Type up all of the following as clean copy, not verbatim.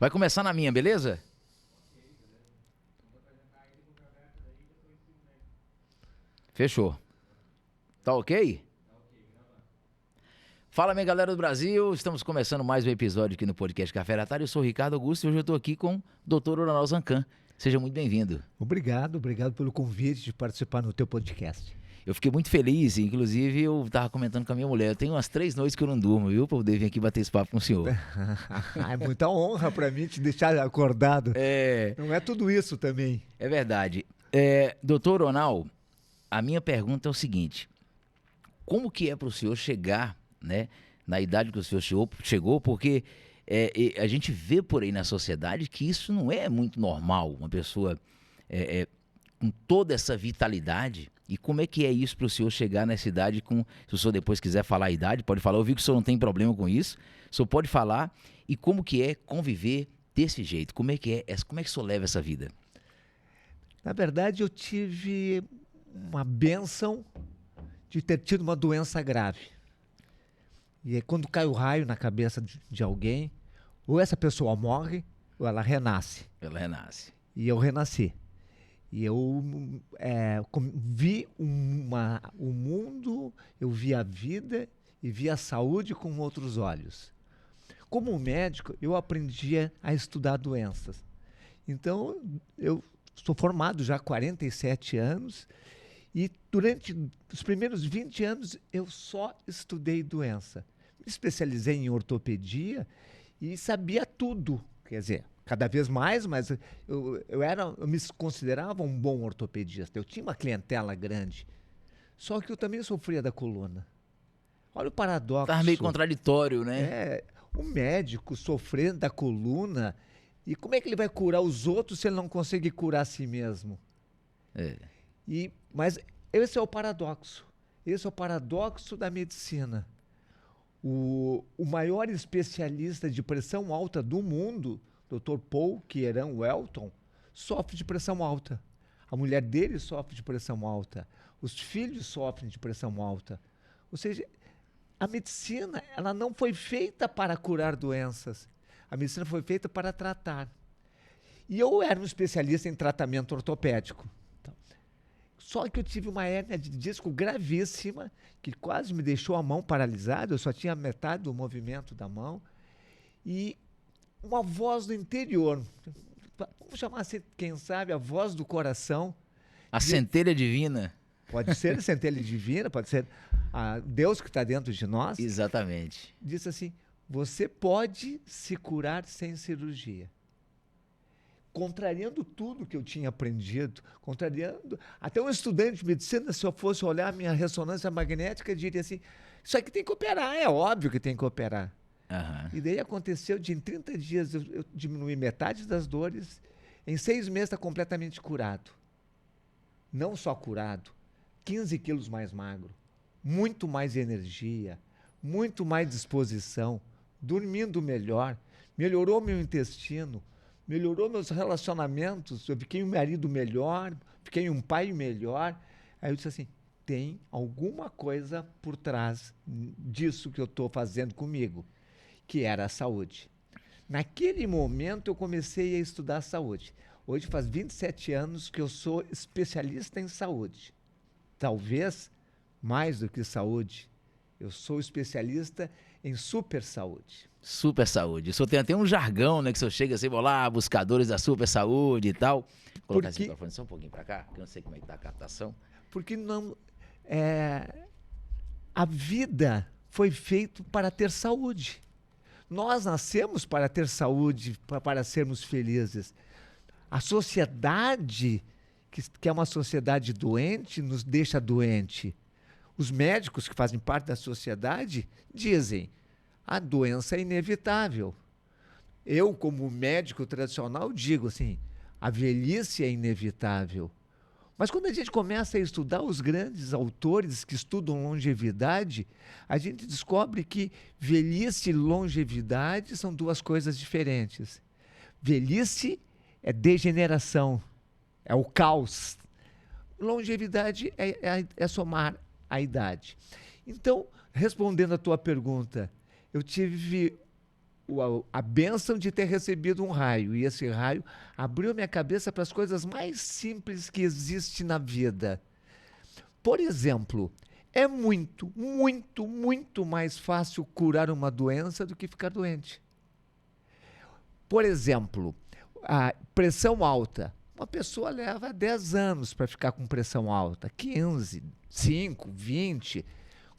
Vai começar na minha, beleza? Fechou. Tá ok? Fala, minha galera do Brasil. Estamos começando mais um episódio aqui no podcast Café da Tarde. Eu sou o Ricardo Augusto e hoje eu estou aqui com o Dr. Oronal Zancan. Seja muito bem-vindo. Obrigado pelo convite de participar no teu podcast. Eu fiquei muito feliz, inclusive eu estava comentando com a minha mulher. Eu tenho umas 3 noites que eu não durmo, viu? Para poder vir aqui bater esse papo com o senhor. É muita honra para mim te deixar acordado. É... Não é tudo isso também. É verdade. Doutor Oronal, a minha pergunta é o seguinte. Como que é para o senhor chegar, né, na idade que o senhor chegou? Porque a gente vê por aí na sociedade que isso não é muito normal. Uma pessoa com toda essa vitalidade. E como é que é isso para o senhor chegar nessa idade com... Se o senhor depois quiser falar a idade, pode falar. Eu vi que o senhor não tem problema com isso. O senhor pode falar. E como que é conviver desse jeito? Como é que o senhor leva essa vida? Na verdade, eu tive uma bênção de ter tido uma doença grave. E aí, quando cai o raio na cabeça de alguém, ou essa pessoa morre, ou ela renasce. Ela renasce. E eu renasci. E eu vi o mundo, eu vi a vida e vi a saúde com outros olhos. Como médico, eu aprendi a estudar doenças. Então, eu sou formado já há 47 anos e durante os primeiros 20 anos eu só estudei doença. Me especializei em ortopedia e sabia tudo, quer dizer... Cada vez mais, mas eu me considerava um bom ortopedista. Eu tinha uma clientela grande. Só que eu também sofria da coluna. Olha o paradoxo. Estava meio contraditório, né? O médico sofrendo da coluna. E como é que ele vai curar os outros se ele não consegue curar a si mesmo? Mas esse é o paradoxo. Esse é o paradoxo da medicina. O maior especialista de pressão alta do mundo... Dr. Paul Queiroz Welton, sofre de pressão alta. A mulher dele sofre de pressão alta. Os filhos sofrem de pressão alta. Ou seja, a medicina ela não foi feita para curar doenças. A medicina foi feita para tratar. E eu era um especialista em tratamento ortopédico. Só que eu tive uma hérnia de disco gravíssima, que quase me deixou a mão paralisada. Eu só tinha metade do movimento da mão. E uma voz do interior, vamos chamar assim, quem sabe, a voz do coração. A centelha divina. Pode ser a centelha divina, pode ser Deus que está dentro de nós. Exatamente. Diz assim, você pode se curar sem cirurgia. Contrariando tudo que eu tinha aprendido, contrariando... Até um estudante de medicina, se eu fosse olhar a minha ressonância magnética, diria assim, isso aqui tem que operar, é óbvio que tem que operar. Uhum. E daí aconteceu de em 30 dias eu diminuí metade das dores, em 6 meses está completamente curado. Não só curado, 15 quilos mais magro, muito mais energia, muito mais disposição, dormindo melhor, melhorou meu intestino, melhorou meus relacionamentos, eu fiquei um marido melhor, fiquei um pai melhor. Aí eu disse assim, tem alguma coisa por trás disso que eu estou fazendo comigo, que era a saúde. Naquele momento eu comecei a estudar a saúde. Hoje faz 27 anos que eu sou especialista em saúde. Talvez mais do que saúde, eu sou especialista em super saúde. Super saúde. O senhor tem até um jargão, né? Que o senhor chega assim, lá, buscadores da super saúde e tal. Vou colocar esse microfone só um pouquinho para cá, que eu não sei como é que tá a captação. Porque não, a vida foi feita para ter saúde. Nós nascemos para ter saúde, para sermos felizes. A sociedade, que é uma sociedade doente, nos deixa doente. Os médicos que fazem parte da sociedade dizem, a doença é inevitável. Eu, como médico tradicional, digo assim, a velhice é inevitável. Mas quando a gente começa a estudar os grandes autores que estudam longevidade, a gente descobre que velhice e longevidade são duas coisas diferentes. Velhice é degeneração, é o caos. Longevidade é somar a idade. Então, respondendo à tua pergunta, eu tive a bênção de ter recebido um raio. E esse raio abriu minha cabeça para as coisas mais simples que existem na vida. Por exemplo, é muito, muito, muito mais fácil curar uma doença do que ficar doente. Por exemplo, a pressão alta. Uma pessoa leva 10 anos para ficar com pressão alta, 15, 5, 20,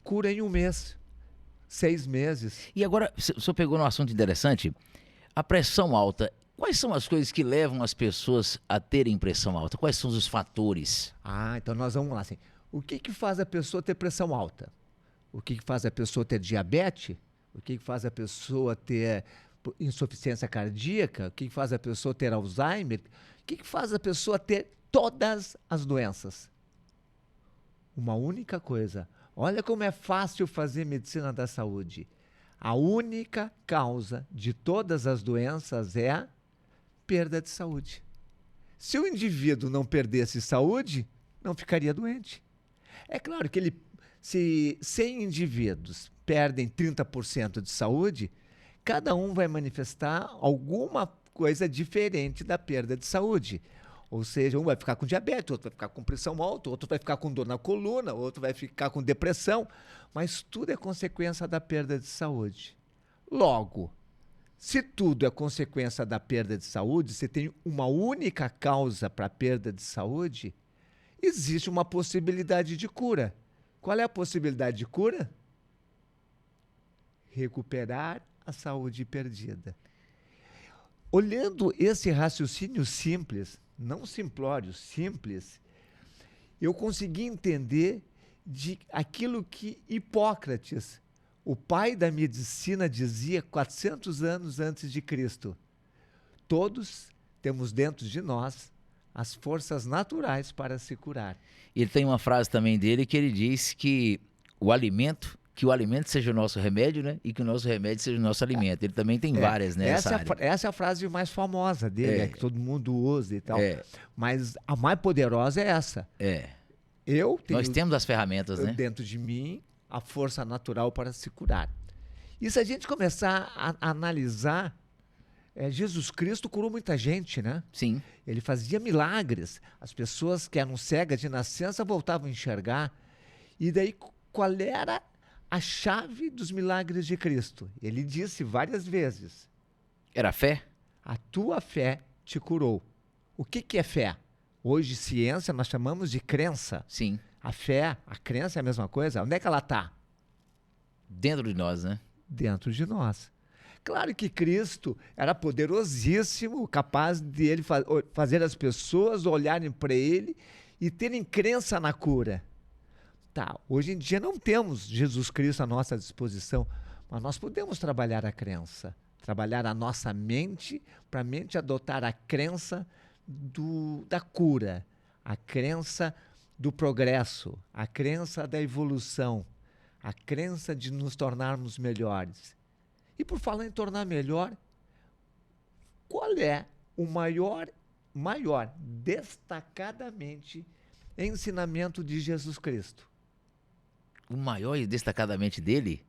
cura em um mês, 6 meses. E agora, o senhor pegou num assunto interessante, a pressão alta. Quais são as coisas que levam as pessoas a terem pressão alta? Quais são os fatores? Então nós vamos lá. Assim, o que faz a pessoa ter pressão alta? O que faz a pessoa ter diabetes? O que faz a pessoa ter insuficiência cardíaca? O que faz a pessoa ter Alzheimer? O que faz a pessoa ter todas as doenças? Uma única coisa. Olha como é fácil fazer medicina da saúde. A única causa de todas as doenças é a perda de saúde. Se o indivíduo não perdesse saúde, não ficaria doente. É claro que se 100 indivíduos perdem 30% de saúde, cada um vai manifestar alguma coisa diferente da perda de saúde. Ou seja, um vai ficar com diabetes, outro vai ficar com pressão alta, outro vai ficar com dor na coluna, outro vai ficar com depressão. Mas tudo é consequência da perda de saúde. Logo, se tudo é consequência da perda de saúde, se tem uma única causa para a perda de saúde, existe uma possibilidade de cura. Qual é a possibilidade de cura? Recuperar a saúde perdida. Olhando esse raciocínio simples, não simplório, simples, eu consegui entender de aquilo que Hipócrates, o pai da medicina, dizia 400 anos antes de Cristo. Todos temos dentro de nós as forças naturais para se curar. Ele tem uma frase também dele que ele diz que o alimento seja o nosso remédio, né? E que o nosso remédio seja o nosso alimento. Ele também tem várias nessa área. Essa é a frase mais famosa dele, que todo mundo usa e tal. Mas a mais poderosa é essa. Nós temos as ferramentas, né? Dentro de mim, a força natural para se curar. E se a gente começar a analisar, Jesus Cristo curou muita gente, né? Sim. Ele fazia milagres. As pessoas que eram cegas de nascença voltavam a enxergar. E daí, qual era a chave dos milagres de Cristo? Ele disse várias vezes. Era a fé? A tua fé te curou. O que é fé? Hoje, ciência, nós chamamos de crença. Sim. A fé, a crença é a mesma coisa? Onde é que ela está? Dentro de nós, né? Dentro de nós. Claro que Cristo era poderosíssimo, capaz de ele fazer as pessoas olharem para ele e terem crença na cura. Tá, hoje em dia não temos Jesus Cristo à nossa disposição, mas nós podemos trabalhar a crença, trabalhar a nossa mente, para a mente adotar a crença da cura, a crença do progresso, a crença da evolução, a crença de nos tornarmos melhores. E por falar em tornar melhor, qual é o maior, destacadamente, ensinamento de Jesus Cristo? O maior e destacadamente dele?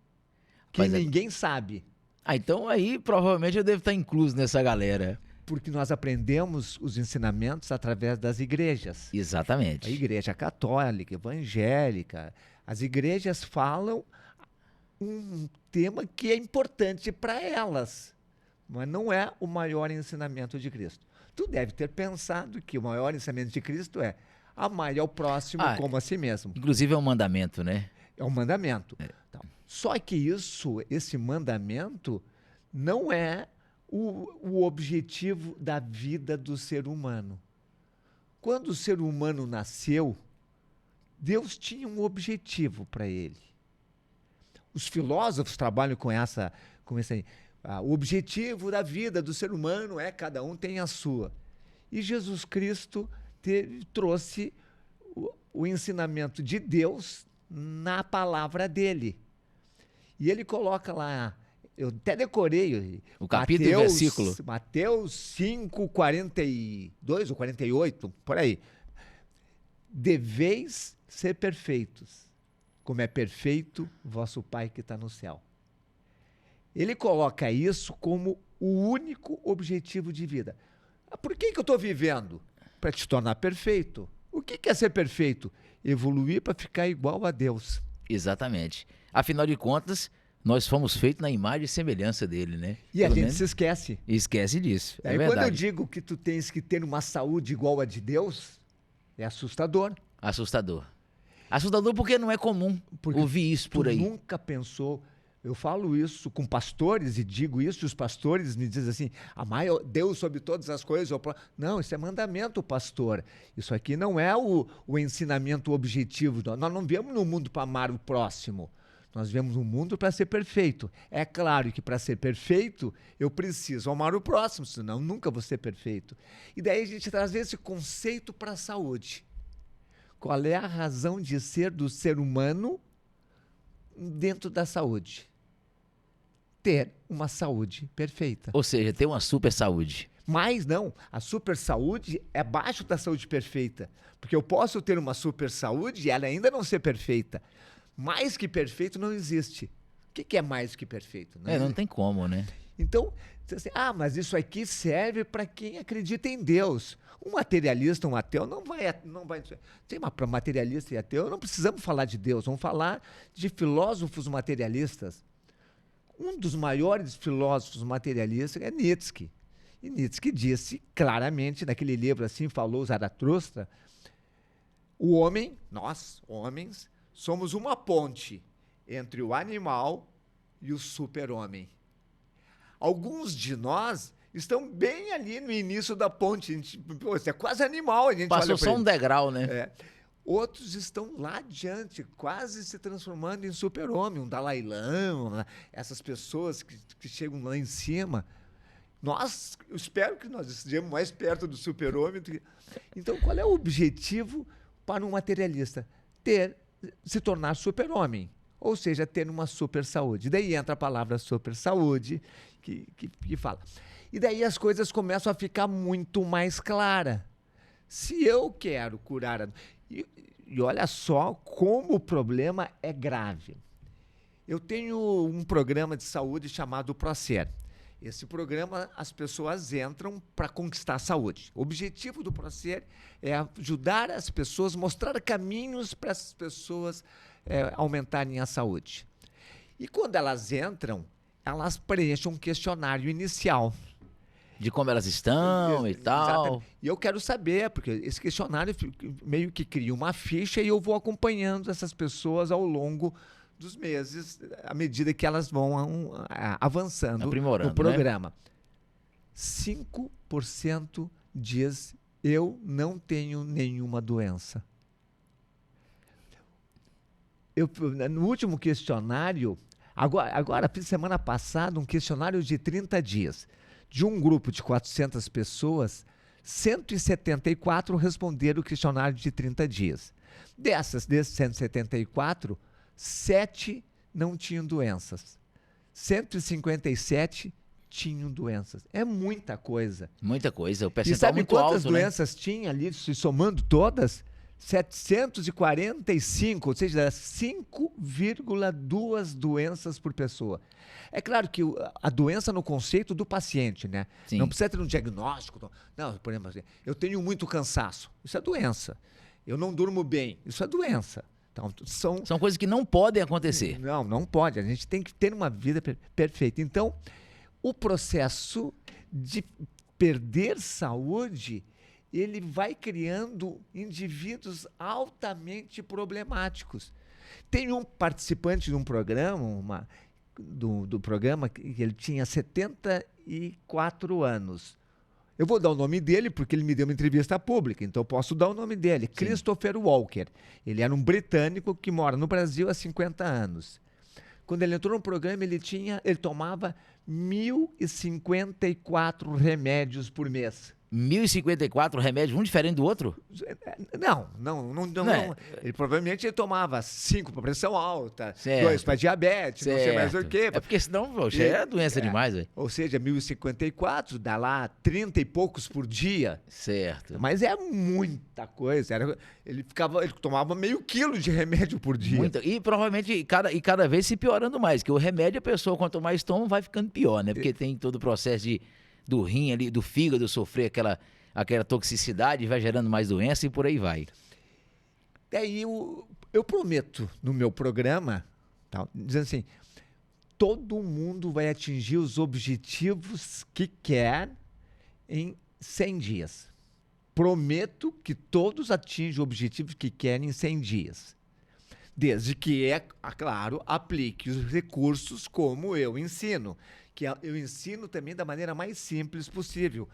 Que ninguém sabe. Então aí provavelmente eu devo estar incluso nessa galera. Porque nós aprendemos os ensinamentos através das igrejas. Exatamente. A igreja católica, evangélica. As igrejas falam um tema que é importante para elas, mas não é o maior ensinamento de Cristo. Tu deve ter pensado que o maior ensinamento de Cristo é amar ao próximo como a si mesmo. Inclusive é um mandamento, né? É um mandamento. Então, só que esse mandamento não é o objetivo da vida do ser humano. Quando o ser humano nasceu, Deus tinha um objetivo para ele. Os filósofos trabalham com essa o objetivo da vida do ser humano é cada um tem a sua. E Jesus Cristo trouxe o ensinamento de Deus na palavra dele. E ele coloca lá, eu até decorei o capítulo e o versículo. Mateus 5, 42 ou 48, por aí. Deveis ser perfeitos, como é perfeito vosso Pai que está no céu. Ele coloca isso como o único objetivo de vida. Por que eu estou vivendo? Para te tornar perfeito. O que é ser perfeito? Evoluir para ficar igual a Deus. Exatamente. Afinal de contas, nós fomos feitos na imagem e semelhança dele, né? E a gente se esquece. Esquece disso. É Aí verdade. quando eu digo que tu tens que ter uma saúde igual a de Deus, é assustador. Assustador. Assustador porque não é comum ouvir isso por aí. Tu nunca pensou... Eu falo isso com pastores e digo isso, e os pastores me dizem assim, amai Deus sobre todas as coisas. Não, isso é mandamento, pastor. Isso aqui não é o ensinamento objetivo. Nós não viemos no mundo para amar o próximo. Nós viemos no mundo para ser perfeito. É claro que para ser perfeito, eu preciso amar o próximo, senão nunca vou ser perfeito. E daí a gente traz esse conceito para a saúde. Qual é a razão de ser do ser humano dentro da saúde? Ter uma saúde perfeita. Ou seja, ter uma super saúde. Mas não, a super saúde é abaixo da saúde perfeita. Porque eu posso ter uma super saúde e ela ainda não ser perfeita. Mais que perfeito não existe. O que é mais que perfeito? Não tem como, né? Então, assim, mas isso aqui serve para quem acredita em Deus. Um materialista, um ateu, não vai. Para materialista e ateu, não precisamos falar de Deus, vamos falar de filósofos materialistas. Um dos maiores filósofos materialistas é Nietzsche. E Nietzsche disse claramente, naquele livro assim, falou Zaratustra, o homem, nós, homens, somos uma ponte entre o animal e o super-homem. Alguns de nós estão bem ali no início da ponte. Isso é quase animal. A gente passou só um degrau, né? Outros estão lá adiante, quase se transformando em super-homem. Um Dalai Lama, essas pessoas que chegam lá em cima. Eu espero que nós estejamos mais perto do super-homem. Então, qual é o objetivo para um materialista? Se tornar super-homem. Ou seja, ter uma super saúde. Daí entra a palavra super saúde, que fala. E daí as coisas começam a ficar muito mais claras. Se eu quero curar... E olha só como o problema é grave. Eu tenho um programa de saúde chamado Procer. Esse programa, as pessoas entram para conquistar a saúde. O objetivo do Procer é ajudar as pessoas, mostrar caminhos para as pessoas aumentarem a saúde. E quando elas entram, elas preenchem um questionário inicial. De como elas estão e tal. Exatamente. E eu quero saber, porque esse questionário meio que cria uma ficha e eu vou acompanhando essas pessoas ao longo dos meses, à medida que elas vão avançando no programa. Né? 5% diz, eu não tenho nenhuma doença. No último questionário, agora fiz semana passada um questionário de 30 dias. De um grupo de 400 pessoas, 174 responderam o questionário de 30 dias. Desses 174, 7 não tinham doenças. 157 tinham doenças. É muita coisa. Muita coisa. O percentual muito alto, né? E sabe quantas doenças tinha ali, se somando todas? 745, ou seja, 5,2 doenças por pessoa. É claro que a doença no conceito do paciente, né? Sim. Não precisa ter um diagnóstico. Não, por exemplo, eu tenho muito cansaço. Isso é doença. Eu não durmo bem. Isso é doença. Então, são coisas que não podem acontecer. Não pode. A gente tem que ter uma vida perfeita. Então, o processo de perder saúde, ele vai criando indivíduos altamente problemáticos. Tem um participante de um programa, do programa, que ele tinha 74 anos. Eu vou dar o nome dele porque ele me deu uma entrevista pública, então eu posso dar o nome dele. Sim. Christopher Walker. Ele era um britânico que mora no Brasil há 50 anos. Quando ele entrou no programa, ele tomava 1.054 remédios por mês. 1054 remédios, um diferente do outro? Não. É. Ele provavelmente ele tomava 5 para pressão alta, Certo. 2 para diabetes, não sei mais o Certo. quê. É porque senão, poxa, é doença demais, velho. Ou seja, 1054 dá lá 30 e poucos por dia. Certo. Mas é muita coisa. Ele tomava meio quilo de remédio por dia. E provavelmente cada vez se piorando mais, que o remédio a pessoa, quanto mais toma, vai ficando pior, né? Porque tem todo o processo do rim ali, do fígado sofrer aquela toxicidade, vai gerando mais doença e por aí vai. Daí eu prometo no meu programa, tá, dizendo assim, todo mundo vai atingir os objetivos que quer em 100 dias. Prometo que todos atingem o objetivo que querem em 100 dias. Desde que, claro, aplique os recursos como eu ensino. Que eu ensino também da maneira mais simples possível.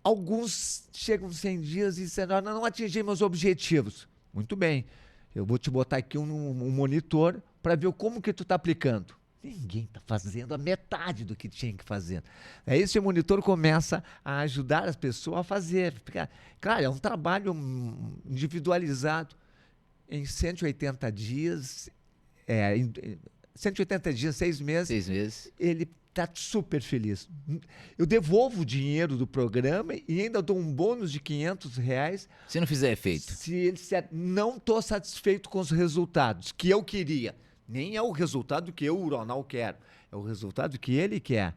Alguns chegam 100 dias e dizem, não atingi meus objetivos. Muito bem, eu vou te botar aqui um monitor para ver como que tu está aplicando. Ninguém está fazendo a metade do que tinha que fazer. Aí esse monitor começa a ajudar as pessoas a fazer. Claro, é um trabalho individualizado. Em 180 dias, 180 dias, 6 meses. 6 meses. Ele está super feliz. Eu devolvo o dinheiro do programa e ainda dou um bônus de R$500. Se não fizer efeito. Se ele disser, não estou satisfeito com os resultados que eu queria. Nem é o resultado que eu, o Ronald, quero. É o resultado que ele quer.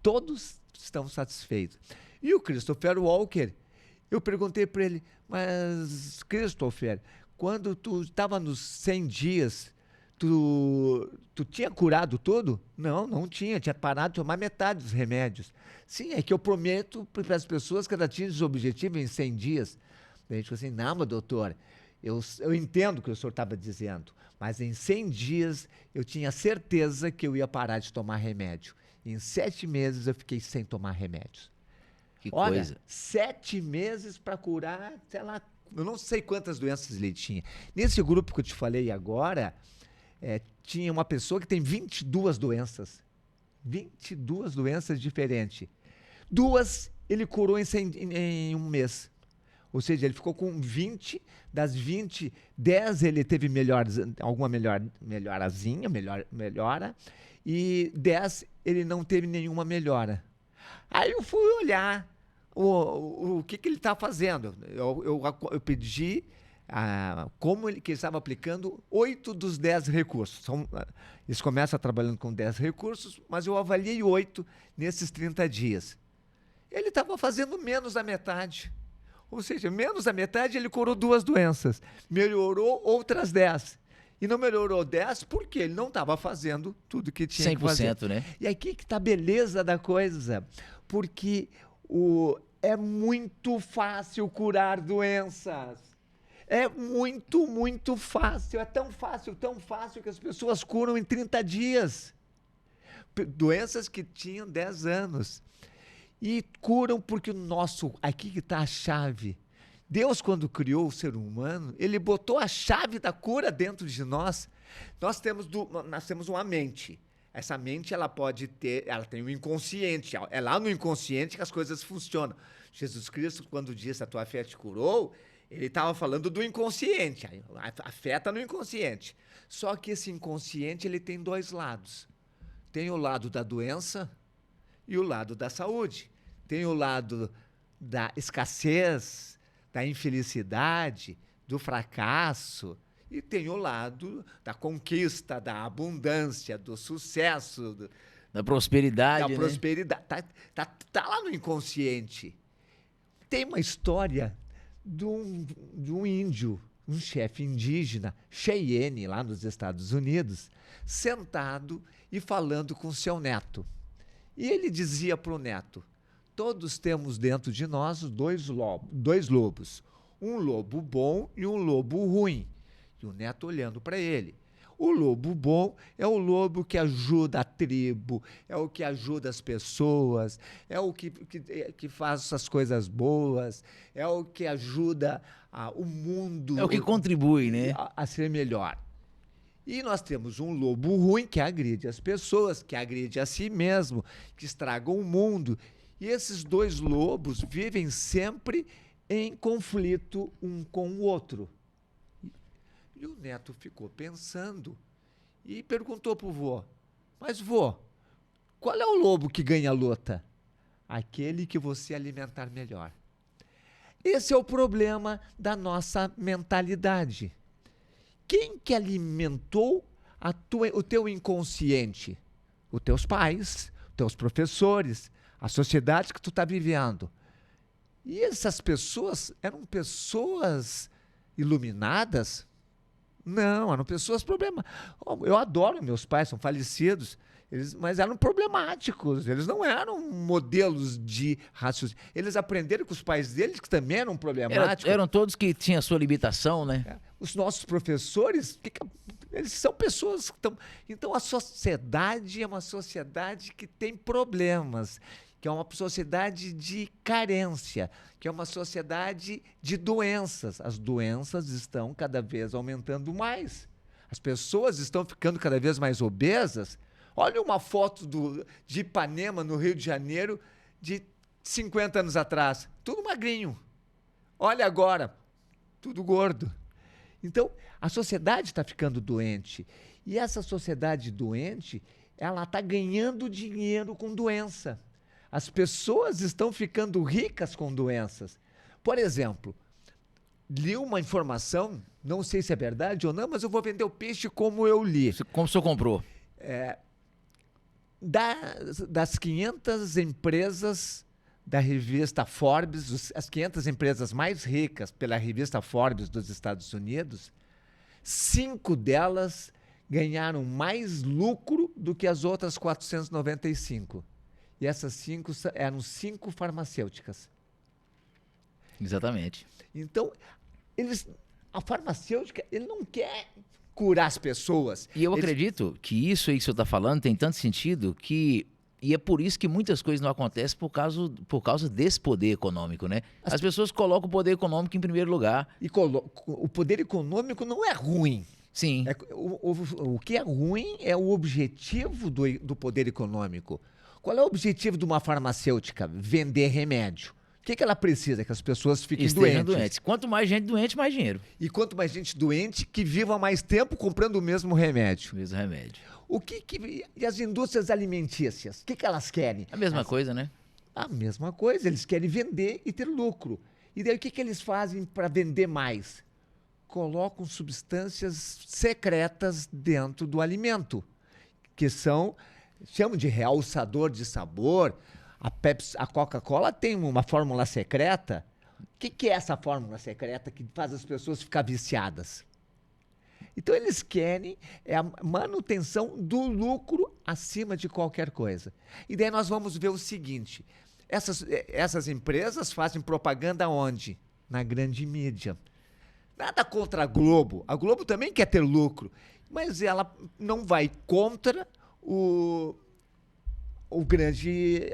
Todos estão satisfeitos. E o Christopher Walker, eu perguntei para ele, mas Christopher, quando tu estava nos 100 dias... Tu tinha curado tudo? Não tinha. Tinha parado de tomar metade dos remédios. Sim, é que eu prometo para as pessoas que ela atingem os objetivos em 100 dias. Daí a gente falou assim, não, mas doutor, eu entendo o que o senhor estava dizendo, mas em 100 dias eu tinha certeza que eu ia parar de tomar remédio. Em 7 meses eu fiquei sem tomar remédios. Que Olha, coisa. 7 meses para curar, sei lá, eu não sei quantas doenças ele tinha. Nesse grupo que eu te falei agora... tinha uma pessoa que tem 22 doenças. 22 doenças diferentes. 2 ele curou em um mês. Ou seja, ele ficou com 20, das 20, 10 ele teve alguma melhora, e 10 ele não teve nenhuma melhora. Aí eu fui olhar o que ele está fazendo. Eu pedi... como ele estava aplicando 8 dos 10 recursos. Eles começam trabalhando com 10 recursos, mas eu avaliei 8 nesses 30 dias. Ele estava fazendo menos da metade. Ou seja, menos da metade ele curou 2 doenças. Melhorou outras 10. E não melhorou 10 porque ele não estava fazendo tudo que tinha que fazer. 100%, né? E aqui que está a beleza da coisa. Porque é muito fácil curar doenças. É muito, muito fácil. É tão fácil que as pessoas curam em 30 dias. Doenças que tinham 10 anos. E curam porque aqui que está a chave. Deus, quando criou o ser humano, ele botou a chave da cura dentro de nós. Nós temos uma mente. Essa mente, ela tem um inconsciente. É lá no inconsciente que as coisas funcionam. Jesus Cristo, quando disse a tua fé te curou, ele estava falando do inconsciente. A fé está no inconsciente. Só que esse inconsciente ele tem 2 lados. Tem o lado da doença e o lado da saúde. Tem o lado da escassez, da infelicidade, do fracasso. E tem o lado da conquista, da abundância, do sucesso. Da prosperidade, Da prosperidade. Tá lá no inconsciente. Tem uma história de um índio, um chefe indígena, Cheyenne, lá nos Estados Unidos, sentado e falando com seu neto. E ele dizia para o neto, todos temos dentro de nós 2 lobos, um lobo bom e um lobo ruim. E o neto olhando para ele. O lobo bom é o lobo que ajuda a tribo, é o que ajuda as pessoas, é o que faz as coisas boas, é o que ajuda o mundo... É o que contribui, né? A ser melhor. E nós temos um lobo ruim que agride as pessoas, que agride a si mesmo, que estraga o mundo. E esses dois lobos vivem sempre em conflito um com o outro. E o neto ficou pensando e perguntou para o vô: mas vô, qual é o lobo que ganha a luta? Aquele que você alimentar melhor. Esse é o problema da nossa mentalidade. Quem que alimentou o teu inconsciente? Os teus pais, os teus professores, a sociedade que tu está vivendo. E essas pessoas eram pessoas iluminadas? Não, eram pessoas problemáticas. Eu adoro meus pais, são falecidos, mas eram problemáticos, eles não eram modelos de raciocínio. Eles aprenderam com os pais deles, que também eram problemáticos. Eram todos que tinham a sua limitação, né? Os nossos professores, eles são pessoas que estão... Então, a sociedade é uma sociedade que tem problemas, que é uma sociedade de carência, que é uma sociedade de doenças. As doenças estão cada vez aumentando mais. As pessoas estão ficando cada vez mais obesas. Olha uma foto de Ipanema, no Rio de Janeiro, de 50 anos atrás. Tudo magrinho. Olha agora, tudo gordo. Então, a sociedade está ficando doente. E essa sociedade doente, ela está ganhando dinheiro com doença. As pessoas estão ficando ricas com doenças. Por exemplo, li uma informação, não sei se é verdade ou não, mas eu vou vender o peixe como eu li. Como o senhor comprou? Das 500 empresas da revista Forbes, as 500 empresas mais ricas pela revista Forbes dos Estados Unidos, 5 delas ganharam mais lucro do que as outras 495. E essas 5 eram 5 farmacêuticas. Exatamente. Então, a farmacêutica, ele não quer curar as pessoas. E eu acredito que isso aí que o senhor está falando tem tanto sentido que... E é por isso que muitas coisas não acontecem por causa desse poder econômico, né? As pessoas colocam o poder econômico em primeiro lugar. E o poder econômico não é ruim. Sim. O que é ruim é o objetivo do poder econômico. Qual é o objetivo de uma farmacêutica? Vender remédio. O que ela precisa? Que as pessoas fiquem doentes. Quanto mais gente doente, mais dinheiro. E quanto mais gente doente, que viva mais tempo comprando o mesmo remédio. O mesmo remédio. E as indústrias alimentícias? O que elas querem? A mesma coisa, né? A mesma coisa. Eles querem vender e ter lucro. E daí o que eles fazem para vender mais? Colocam substâncias secretas dentro do alimento, que chamam de realçador de sabor. A Coca-Cola tem uma fórmula secreta. O que é essa fórmula secreta que faz as pessoas ficar viciadas? Então, eles querem a manutenção do lucro acima de qualquer coisa. E daí nós vamos ver o seguinte: essas empresas fazem propaganda onde? Na grande mídia. Nada contra a Globo. A Globo também quer ter lucro, mas ela não vai contra o grande...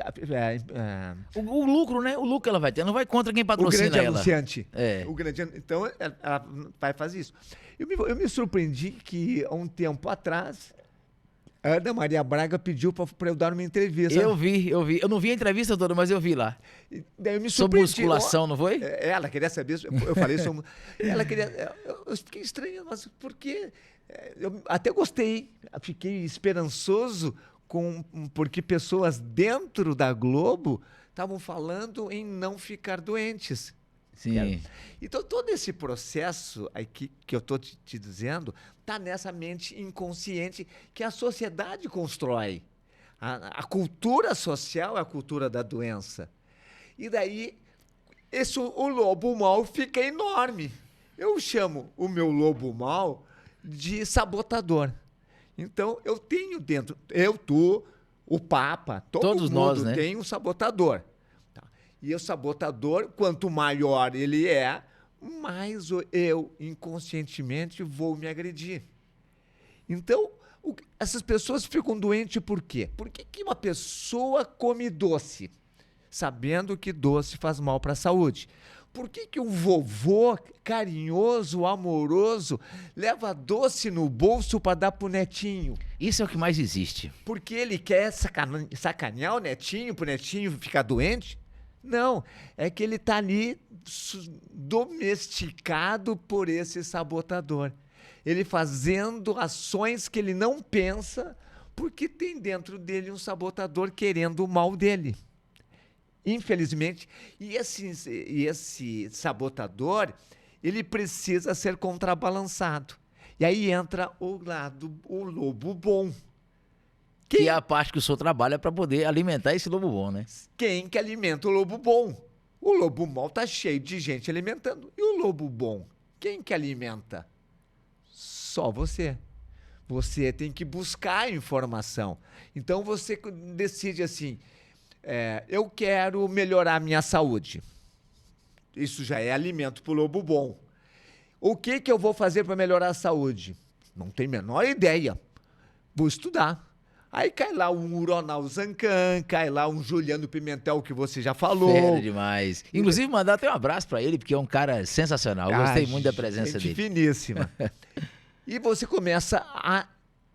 O lucro, né? O lucro ela vai ter. Ela não vai contra quem patrocina ela. O grande anunciante. Então, ela vai fazer isso. Eu me surpreendi que, há um tempo atrás, a Ana Maria Braga pediu para eu dar uma entrevista. Eu vi. Eu não vi a entrevista toda, mas eu vi lá. E daí eu me sobre surpreendi. musculação, não foi? Ela queria saber. Eu falei sobre... Ela queria... Eu fiquei estranho, mas por quê? Eu até gostei. Fiquei esperançoso porque pessoas dentro da Globo estavam falando em não ficar doentes. Sim. Então, todo esse processo aí que eu estou te dizendo está nessa mente inconsciente que a sociedade constrói. A cultura social é a cultura da doença. E daí, o lobo mau fica enorme. Eu chamo o meu lobo mau de sabotador. Então, eu tenho dentro... Tu, o Papa, todos mundo nós, né? tem um sabotador. E o sabotador, quanto maior ele é, mais eu inconscientemente vou me agredir. Então, essas pessoas ficam doentes por quê? Por que uma pessoa come doce, sabendo que doce faz mal para a saúde? Por que que um vovô carinhoso, amoroso, leva doce no bolso para dar pro netinho? Isso é o que mais existe. Porque ele quer sacanear o netinho, pro netinho ficar doente? Não, é que ele tá ali domesticado por esse sabotador. Ele fazendo ações que ele não pensa, porque tem dentro dele um sabotador querendo o mal dele. Infelizmente, e esse sabotador, ele precisa ser contrabalançado. E aí entra o lobo bom. Que é a parte que o senhor trabalha para poder alimentar esse lobo bom, né? Quem que alimenta o lobo bom? O lobo mau tá cheio de gente alimentando. E o lobo bom? Quem que alimenta? Só você. Você tem que buscar informação. Então você decide assim, eu quero melhorar minha saúde. Isso já é alimento para o lobo bom. O que que eu vou fazer para melhorar a saúde? Não tenho a menor ideia. Vou estudar. Aí cai lá um Uronal Zancan, cai lá um Juliano Pimentel, que você já falou. Fera demais. Inclusive, mandar até um abraço para ele, porque é um cara sensacional. Eu gostei muito da presença gente dele. Finíssima. E você começa a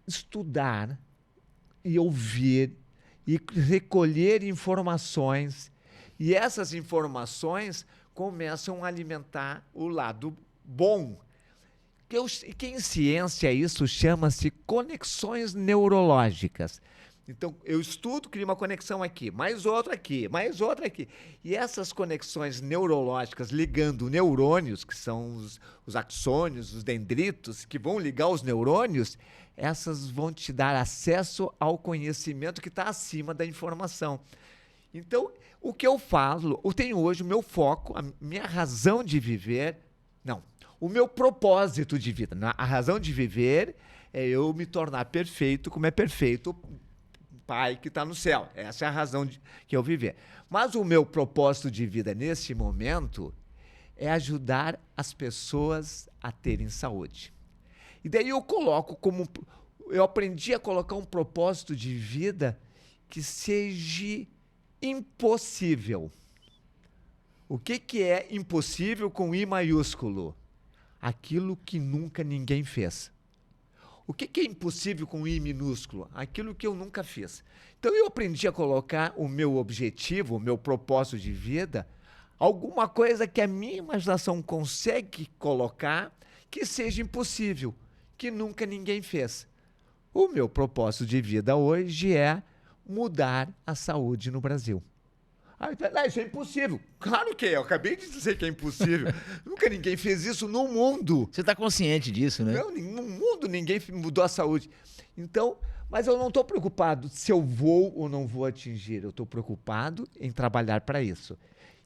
estudar e ouvir e recolher informações. E essas informações começam a alimentar o lado bom. Que em ciência isso chama-se conexões neurológicas. Então, eu estudo, crio uma conexão aqui, mais outra aqui, mais outra aqui. E essas conexões neurológicas ligando neurônios, que são os axônios, os dendritos, que vão ligar os neurônios, essas vão te dar acesso ao conhecimento que está acima da informação. Então, o que eu falo, eu tenho hoje o meu foco, a minha razão de viver, o meu propósito de vida. A razão de viver é eu me tornar perfeito como é perfeito o Pai que está no céu. Essa é a razão que eu viver. Mas o meu propósito de vida nesse momento é ajudar as pessoas a terem saúde. E daí eu aprendi a colocar um propósito de vida que seja impossível. O que é impossível com I maiúsculo? Aquilo que nunca ninguém fez. O que é impossível com I minúsculo? Aquilo que eu nunca fiz. Então eu aprendi a colocar o meu objetivo, o meu propósito de vida, alguma coisa que a minha imaginação consegue colocar que seja impossível, que nunca ninguém fez. O meu propósito de vida hoje é mudar a saúde no Brasil. Isso é impossível. Claro que é, eu acabei de dizer que é impossível. Nunca ninguém fez isso no mundo. Você está consciente disso, né? Não, no mundo ninguém mudou a saúde. Então, mas eu não estou preocupado se eu vou ou não vou atingir. Eu estou preocupado em trabalhar para isso.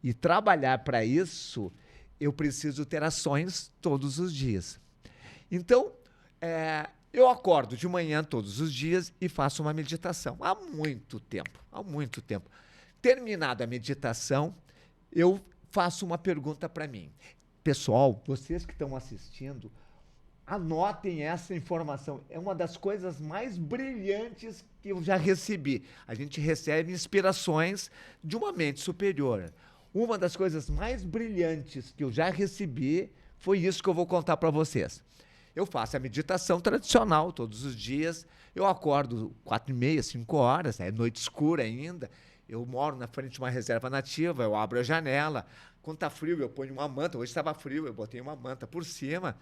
E trabalhar para isso, eu preciso ter ações todos os dias. Então, eu acordo de manhã todos os dias e faço uma meditação. Há muito tempo. Terminada a meditação, eu faço uma pergunta para mim. Pessoal, vocês que estão assistindo, anotem essa informação. É uma das coisas mais brilhantes que eu já recebi. A gente recebe inspirações de uma mente superior. Uma das coisas mais brilhantes que eu já recebi foi isso que eu vou contar para vocês. Eu faço a meditação tradicional todos os dias. Eu acordo 4h30, 5 horas, é noite escura ainda. Eu moro na frente de uma reserva nativa, eu abro a janela. Quando está frio, eu ponho uma manta. Hoje estava frio, eu botei uma manta por cima.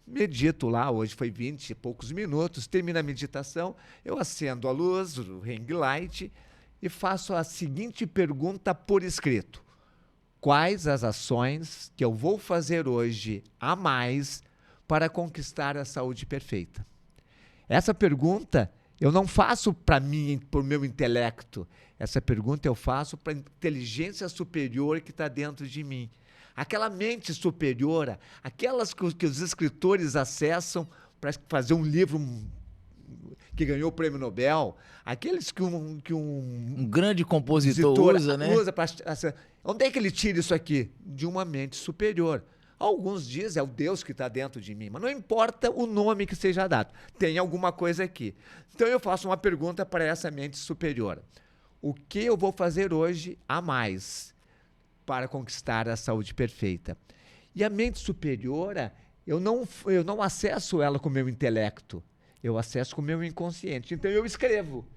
Medito lá, hoje foi 20 e poucos minutos. Termina a meditação, eu acendo a luz, o ring light, e faço a seguinte pergunta por escrito. Quais as ações que eu vou fazer hoje a mais para conquistar a saúde perfeita? Essa pergunta eu não faço para mim, para o meu intelecto. Essa pergunta eu faço para a inteligência superior que está dentro de mim. Aquela mente superior, aquelas que os escritores acessam para fazer um livro que ganhou o prêmio Nobel, aqueles que um grande compositor usa, né? Onde é que ele tira isso aqui? De uma mente superior. Alguns dizem, é o Deus que está dentro de mim, mas não importa o nome que seja dado, tem alguma coisa aqui. Então eu faço uma pergunta para essa mente superior. O que eu vou fazer hoje a mais para conquistar a saúde perfeita. E a mente superior, eu não acesso ela com o meu intelecto, eu acesso com o meu inconsciente. Então eu escrevo.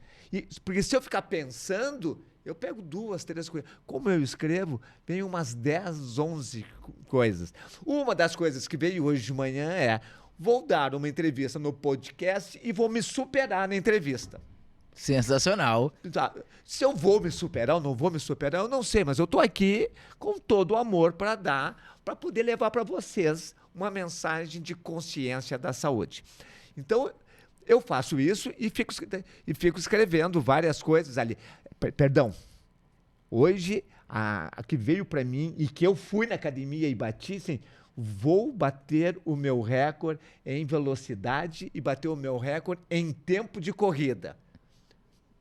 Porque se eu ficar pensando, eu pego 2, 3 coisas. Como eu escrevo, vem umas 10, 11 coisas. Uma das coisas que veio hoje de manhã é: vou dar uma entrevista no podcast e vou me superar na entrevista. Sensacional. Se eu vou me superar ou não vou me superar, eu não sei, mas eu estou aqui com todo o amor para poder levar para vocês uma mensagem de consciência da saúde. Então, eu faço isso e fico escrevendo várias coisas ali. Perdão, hoje, a que veio para mim e que eu fui na academia e bati, assim, vou bater o meu recorde em velocidade e bater o meu recorde em tempo de corrida.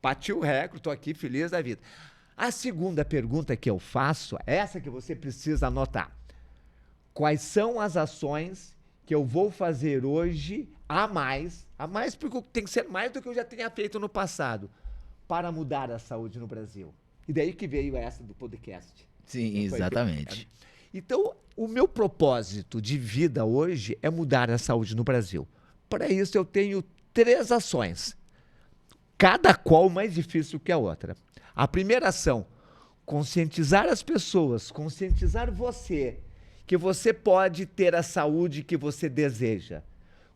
Bati o recorde, estou aqui feliz da vida. A segunda pergunta que eu faço, essa que você precisa anotar. Quais são as ações que eu vou fazer hoje a mais porque tem que ser mais do que eu já tenha feito no passado, para mudar a saúde no Brasil? E daí que veio essa do podcast. Sim, exatamente. Então, o meu propósito de vida hoje é mudar a saúde no Brasil. Para isso, eu tenho 3 ações, cada qual mais difícil que a outra. A primeira ação: conscientizar as pessoas, conscientizar você, que você pode ter a saúde que você deseja.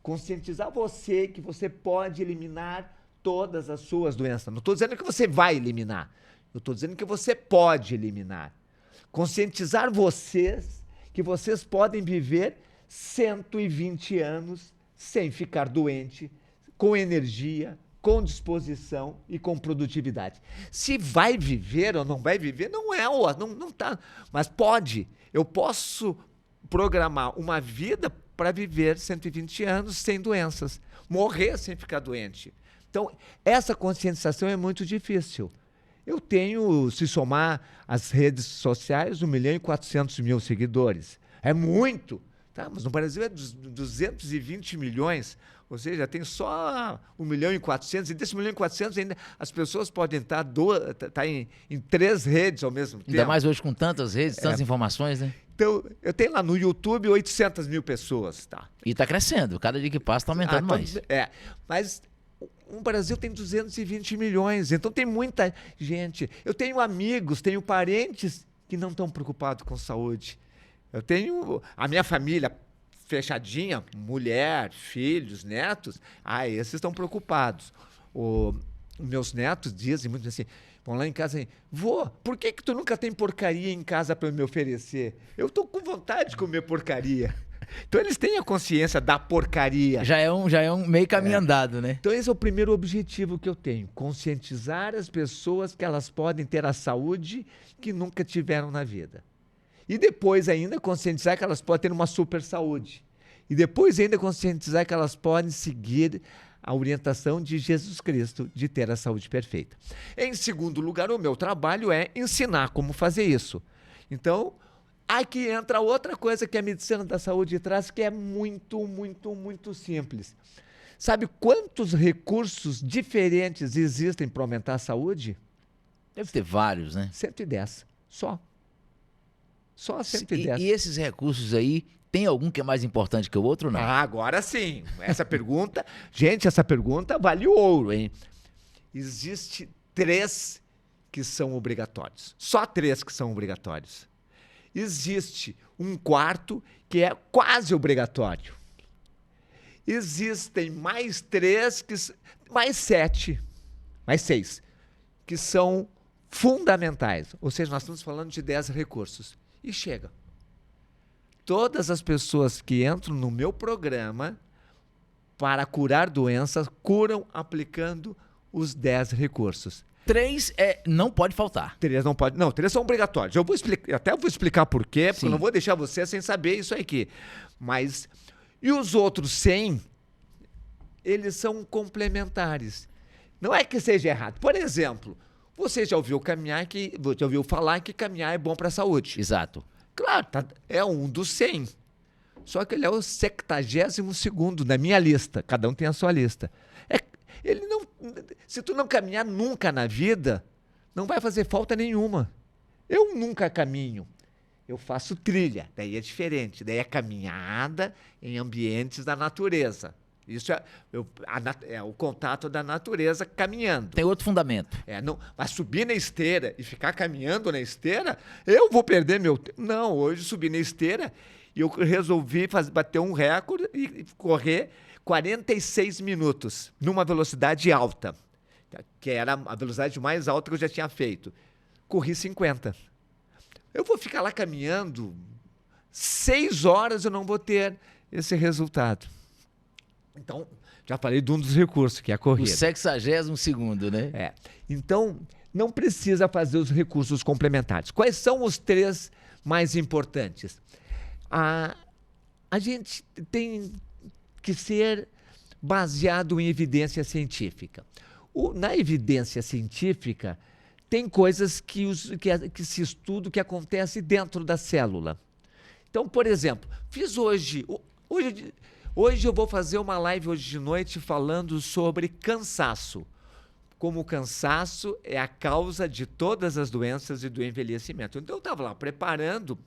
Conscientizar você que você pode eliminar todas as suas doenças. Não estou dizendo que você vai eliminar, eu estou dizendo que você pode eliminar. Conscientizar vocês que vocês podem viver 120 anos sem ficar doente, com energia, com disposição e com produtividade. Se vai viver ou não vai viver, não tá, mas pode. Eu posso programar uma vida para viver 120 anos sem doenças, morrer sem ficar doente. Então, essa conscientização é muito difícil. Eu tenho, se somar as redes sociais, 1.400.000 seguidores. É muito, tá? Mas no Brasil é 220 milhões, ou seja, tem só 1.400.000, e desse 1.400.000 ainda as pessoas podem estar em 3 redes ao mesmo tempo. Ainda mais hoje com tantas redes, tantas informações, né? Então, eu tenho lá no YouTube 800.000 pessoas, tá? E está crescendo, cada dia que passa está aumentando mais. Mas o Brasil tem 220 milhões, então tem muita gente. Eu tenho amigos, tenho parentes que não estão preocupados com saúde. Eu tenho a minha família fechadinha, mulher, filhos, netos, esses estão preocupados. Meus netos dizem muito assim, vão lá em casa e vô, por que tu nunca tem porcaria em casa para me oferecer? Eu estou com vontade de comer porcaria. Então eles têm a consciência da porcaria. Já é um meio caminho andado, né? Então esse é o primeiro objetivo que eu tenho, conscientizar as pessoas que elas podem ter a saúde que nunca tiveram na vida. E depois ainda conscientizar que elas podem ter uma super saúde. E depois ainda conscientizar que elas podem seguir a orientação de Jesus Cristo de ter a saúde perfeita. Em segundo lugar, o meu trabalho é ensinar como fazer isso. Então, aqui entra outra coisa que a medicina da saúde traz, que é muito, muito, muito simples. Sabe quantos recursos diferentes existem para aumentar a saúde? Deve ter vários, né? 110, só. Só 110. E esses recursos aí, tem algum que é mais importante que o outro ou não? Agora sim. Essa pergunta, gente, essa pergunta vale ouro, hein? Existe 3 que são obrigatórios. Só 3 que são obrigatórios. Existe um 4º que é quase obrigatório. Existem mais 3, mais 7, mais 6, que são fundamentais. Ou seja, nós estamos falando de 10 recursos. E chega. Todas as pessoas que entram no meu programa para curar doenças, curam aplicando os 10 recursos. 3 não pode faltar. 3 não pode. Não, 3 são obrigatórios. Eu vou explicar por quê, porque eu não vou deixar você sem saber isso aqui. Mas, e os outros 100, eles são complementares. Não é que seja errado. Por exemplo, você já ouviu falar que caminhar é bom para a saúde. Exato. Claro, é um dos 100. Só que ele é o 72º da minha lista. Cada um tem a sua lista. Se tu não caminhar nunca na vida, não vai fazer falta nenhuma. Eu nunca caminho. Eu faço trilha, daí é diferente. Daí é caminhada em ambientes da natureza. Isso é o contato da natureza caminhando. Tem outro fundamento. Não, mas subir na esteira e ficar caminhando na esteira, eu vou perder meu tempo. Não, hoje subi na esteira e eu resolvi bater um recorde e correr 46 minutos numa velocidade alta, que era a velocidade mais alta que eu já tinha feito. Corri 50. Eu vou ficar lá caminhando 6 horas, eu não vou ter esse resultado. Então, já falei de um dos recursos, que é a corrida. O 62º, né? Então, não precisa fazer os recursos complementares. Quais são os 3 mais importantes? A gente tem que ser baseado em evidência científica. Na evidência científica, tem coisas que se estudam, que acontece dentro da célula. Então, por exemplo, fiz hoje eu vou fazer uma live hoje de noite falando sobre cansaço. Como o cansaço é a causa de todas as doenças e do envelhecimento. Então, eu estava lá preparando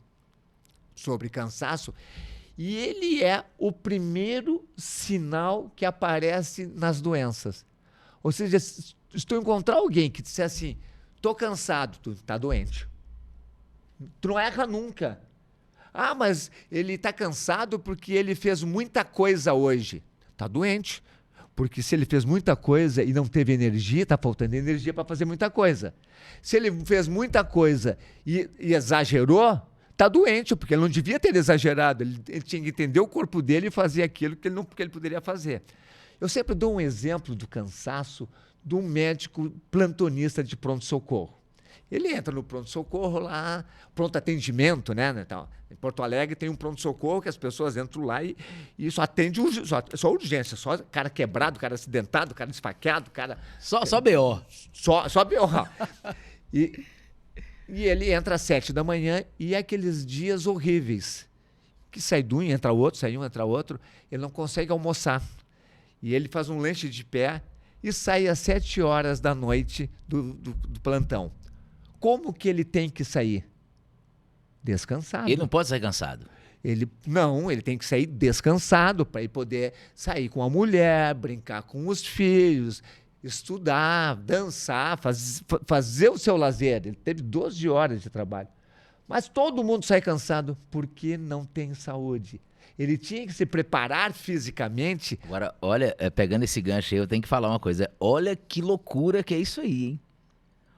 sobre cansaço e ele é o primeiro sinal que aparece nas doenças. Ou seja, se tu encontrar alguém que disser assim, tô cansado, tu tá doente. Tu não erra nunca. Ah, mas ele está cansado porque ele fez muita coisa hoje. Está doente. Porque se ele fez muita coisa e não teve energia, está faltando energia para fazer muita coisa. Se ele fez muita coisa e exagerou, está doente, porque ele não devia ter exagerado. Ele tinha que entender o corpo dele e fazer aquilo que ele poderia fazer. Eu sempre dou um exemplo do cansaço de um médico plantonista de pronto-socorro. Ele entra no pronto-socorro lá, pronto atendimento, né? Então, em Porto Alegre tem um pronto-socorro que as pessoas entram lá e só atende só urgência, só cara quebrado, cara acidentado, cara esfaqueado, cara... Só BO. Só BO. E ele entra às 7 da manhã e é aqueles dias horríveis, que sai de um e entra outro, sai um, entra outro, ele não consegue almoçar. E ele faz um lanche de pé e sai às 7 horas da noite do plantão. Como que ele tem que sair? Descansado. Ele não pode sair cansado. Ele tem que sair descansado para ele poder sair com a mulher, brincar com os filhos, estudar, dançar, fazer o seu lazer. Ele teve 12 horas de trabalho. Mas todo mundo sai cansado porque não tem saúde. Ele tinha que se preparar fisicamente. Agora, olha, pegando esse gancho aí, eu tenho que falar uma coisa. Olha que loucura que é isso aí, hein?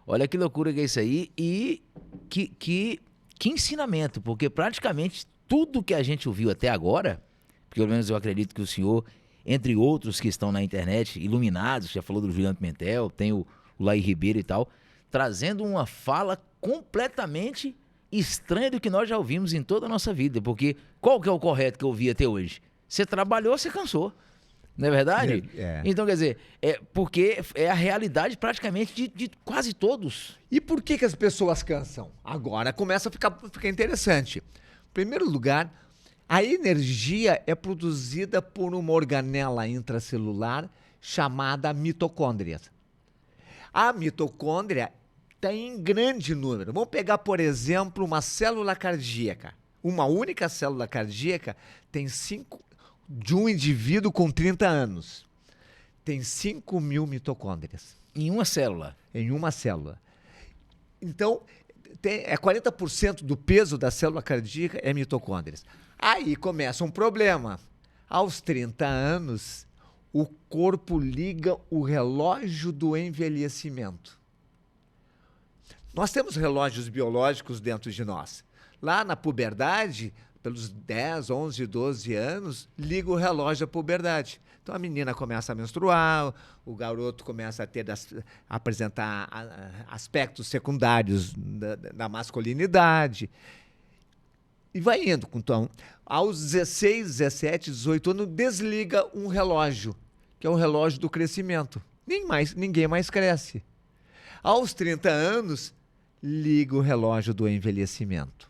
Olha que loucura que é isso aí e que ensinamento, porque praticamente tudo que a gente ouviu até agora, pelo menos eu acredito que o senhor, entre outros que estão na internet, iluminados, já falou do Juliano Pimentel, tem o Laí Ribeiro e tal, trazendo uma fala completamente estranha do que nós já ouvimos em toda a nossa vida, porque qual que é o correto que eu ouvi até hoje? Você trabalhou, você cansou. Não é verdade? Então, quer dizer, porque é a realidade praticamente de quase todos. E por que as pessoas cansam? Agora começa a ficar interessante. Em primeiro lugar, a energia é produzida por uma organela intracelular chamada mitocôndria. A mitocôndria tem em grande número. Vamos pegar, por exemplo, uma célula cardíaca. Uma única célula cardíaca tem de um indivíduo com 30 anos, tem 5.000 mitocôndrias. Em uma célula? Em uma célula. Então, 40% do peso da célula cardíaca é mitocôndrias. Aí começa um problema. Aos 30 anos, o corpo liga o relógio do envelhecimento. Nós temos relógios biológicos dentro de nós. Lá na puberdade, pelos 10, 11, 12 anos, liga o relógio da puberdade. Então a menina começa a menstruar, o garoto começa a apresentar aspectos secundários da masculinidade. E vai indo. Então, aos 16, 17, 18 anos, desliga um relógio, que é o relógio do crescimento. Ninguém mais cresce. Aos 30 anos, liga o relógio do envelhecimento.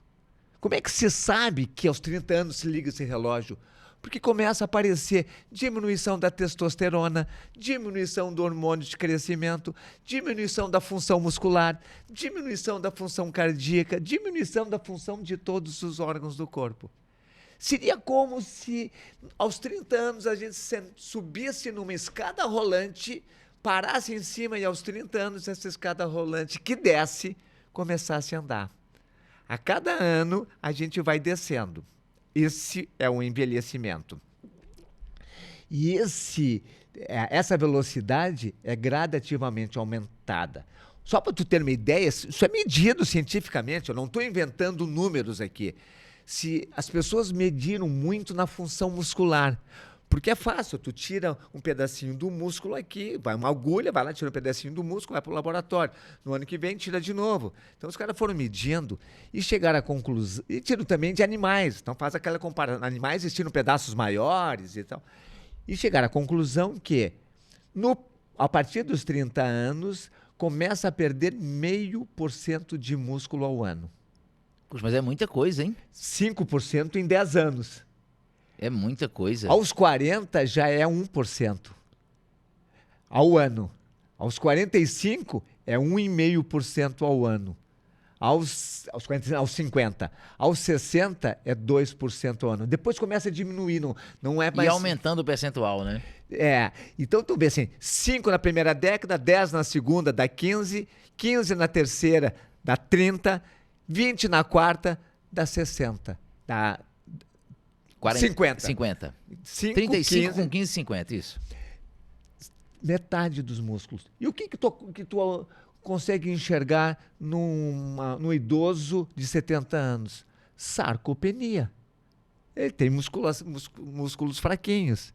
Como é que se sabe que aos 30 anos se liga esse relógio? Porque começa a aparecer diminuição da testosterona, diminuição do hormônio de crescimento, diminuição da função muscular, diminuição da função cardíaca, diminuição da função de todos os órgãos do corpo. Seria como se aos 30 anos a gente subisse numa escada rolante, parasse em cima e aos 30 anos essa escada rolante que desce começasse a andar. A cada ano a gente vai descendo. Esse é o envelhecimento. E essa velocidade é gradativamente aumentada. Só para tu ter uma ideia, isso é medido cientificamente, eu não estou inventando números aqui. Se as pessoas mediram muito na função muscular, porque é fácil, tu tira um pedacinho do músculo aqui, vai uma agulha, vai lá, tira um pedacinho do músculo, vai para o laboratório. No ano que vem, tira de novo. Então, os caras foram medindo e chegaram à conclusão. E tiram também de animais. Então, faz aquela comparação. Animais eles tiram pedaços maiores e tal. E chegaram à conclusão que, a partir dos 30 anos, começa a perder 0,5% de músculo ao ano. Puxa, mas é muita coisa, hein? 5% em 10 anos. É muita coisa. Aos 40 já é 1% ao ano. Aos 45 é 1,5% ao ano. Aos 50. Aos 60 é 2% ao ano. Depois começa a diminuir, não é mais... E aumentando o percentual, né? Então tu vê assim, 5 na primeira década, 10 na segunda, dá 15, 15 na terceira, dá 30, 20 na quarta, dá 60, dá 50. 50. 5, 35 15, com 15, 50, isso. metade dos músculos. E o que tu consegue enxergar no idoso de 70 anos? Sarcopenia. Ele tem músculos fraquinhos.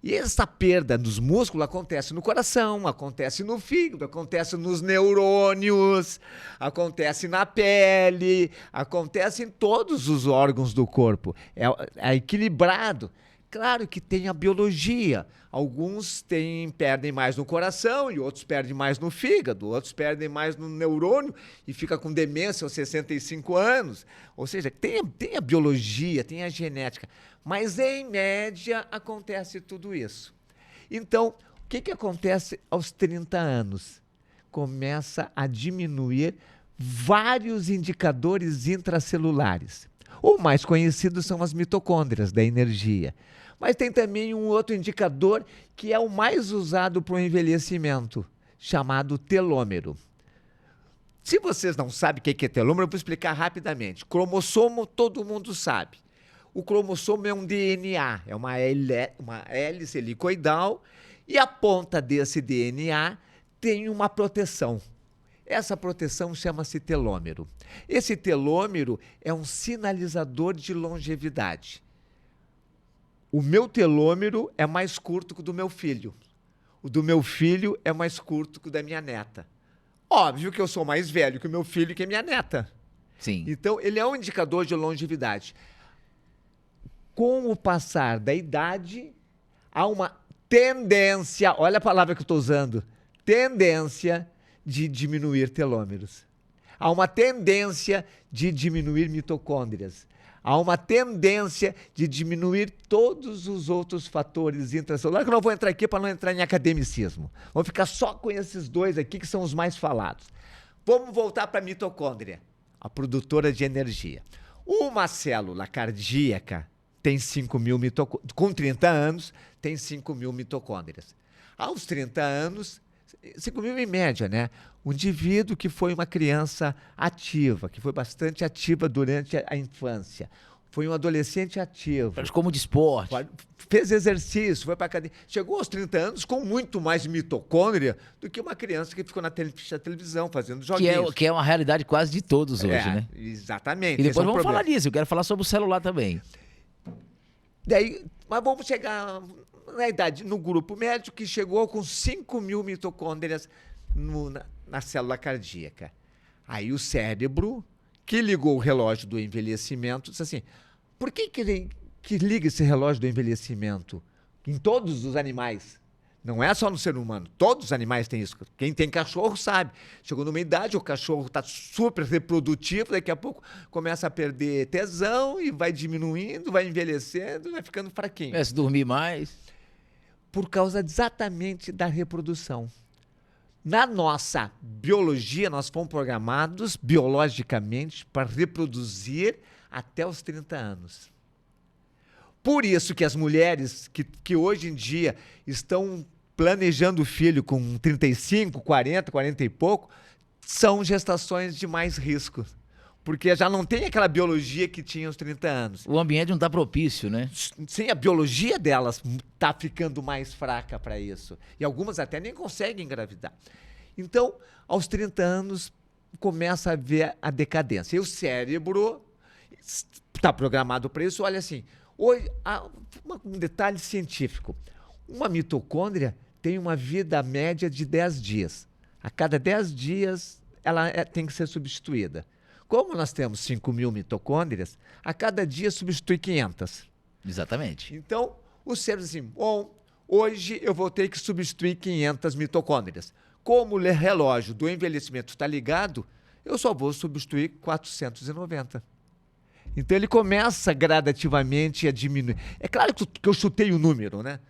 E essa perda dos músculos acontece no coração, acontece no fígado, acontece nos neurônios, acontece na pele, acontece em todos os órgãos do corpo. É equilibrado. Claro que tem a biologia. Alguns perdem mais no coração e outros perdem mais no fígado, outros perdem mais no neurônio e fica com demência aos 65 anos. Ou seja, tem a biologia, tem a genética. Mas, em média, acontece tudo isso. Então, o que acontece aos 30 anos? Começa a diminuir vários indicadores intracelulares. O mais conhecido são as mitocôndrias da energia. Mas tem também um outro indicador que é o mais usado para o envelhecimento, chamado telômero. Se vocês não sabem o que é telômero, eu vou explicar rapidamente. Cromossomo, todo mundo sabe. O cromossomo é um DNA, é uma hélice helicoidal, e a ponta desse DNA tem uma proteção. Essa proteção chama-se telômero. Esse telômero é um sinalizador de longevidade. O meu telômero é mais curto que o do meu filho. O do meu filho é mais curto que o da minha neta. Óbvio que eu sou mais velho que o meu filho e que a minha neta. Sim. Então, ele é um indicador de longevidade. Com o passar da idade, há uma tendência, olha a palavra que eu estou usando, tendência de diminuir telômeros. Há uma tendência de diminuir mitocôndrias. Há uma tendência de diminuir todos os outros fatores intracelulares, que eu não vou entrar aqui para não entrar em academicismo. Vamos ficar só com esses dois aqui, que são os mais falados. Vamos voltar para a mitocôndria, a produtora de energia. Uma célula cardíaca tem 5.000 mitocôndrias. Com 30 anos, tem 5.000 mitocôndrias. Aos 30 anos, 5.000 em média, né? Um indivíduo que foi uma criança ativa, que foi bastante ativa durante a infância, foi um adolescente ativo. Como de esporte. Fez exercício, foi para academia. Chegou aos 30 anos com muito mais mitocôndria do que uma criança que ficou na televisão fazendo joguinhos. Que é uma realidade quase de todos hoje, né? Exatamente. E depois vamos falar disso, eu quero falar sobre o celular também. Mas vamos chegar na idade, no grupo médio, que chegou com 5.000 mitocôndrias na célula cardíaca. Aí o cérebro, que ligou o relógio do envelhecimento, disse assim, por que liga esse relógio do envelhecimento em todos os animais? Não é só no ser humano. Todos os animais têm isso. Quem tem cachorro sabe. Chegou numa idade, o cachorro está super reprodutivo, daqui a pouco começa a perder tesão e vai diminuindo, vai envelhecendo, vai ficando fraquinho. Começa a dormir mais. Por causa exatamente da reprodução. Na nossa biologia, nós fomos programados biologicamente para reproduzir até os 30 anos. Por isso que as mulheres que hoje em dia estão planejando filho com 35, 40, 40 e pouco, são gestações de mais risco. Porque já não tem aquela biologia que tinha aos 30 anos. O ambiente não está propício, né? Sim, a biologia delas está ficando mais fraca para isso. E algumas até nem conseguem engravidar. Então, aos 30 anos, começa a haver a decadência. E o cérebro está programado para isso. Olha assim, hoje, um detalhe científico. Uma mitocôndria tem uma vida média de 10 dias. A cada 10 dias, ela tem que ser substituída. Como nós temos 5.000 mitocôndrias, a cada dia substitui 500. Exatamente. Então, o cérebro diz assim, bom, hoje eu vou ter que substituir 500 mitocôndrias. Como o relógio do envelhecimento está ligado, eu só vou substituir 490. Então, ele começa gradativamente a diminuir. É claro que eu chutei o número, né?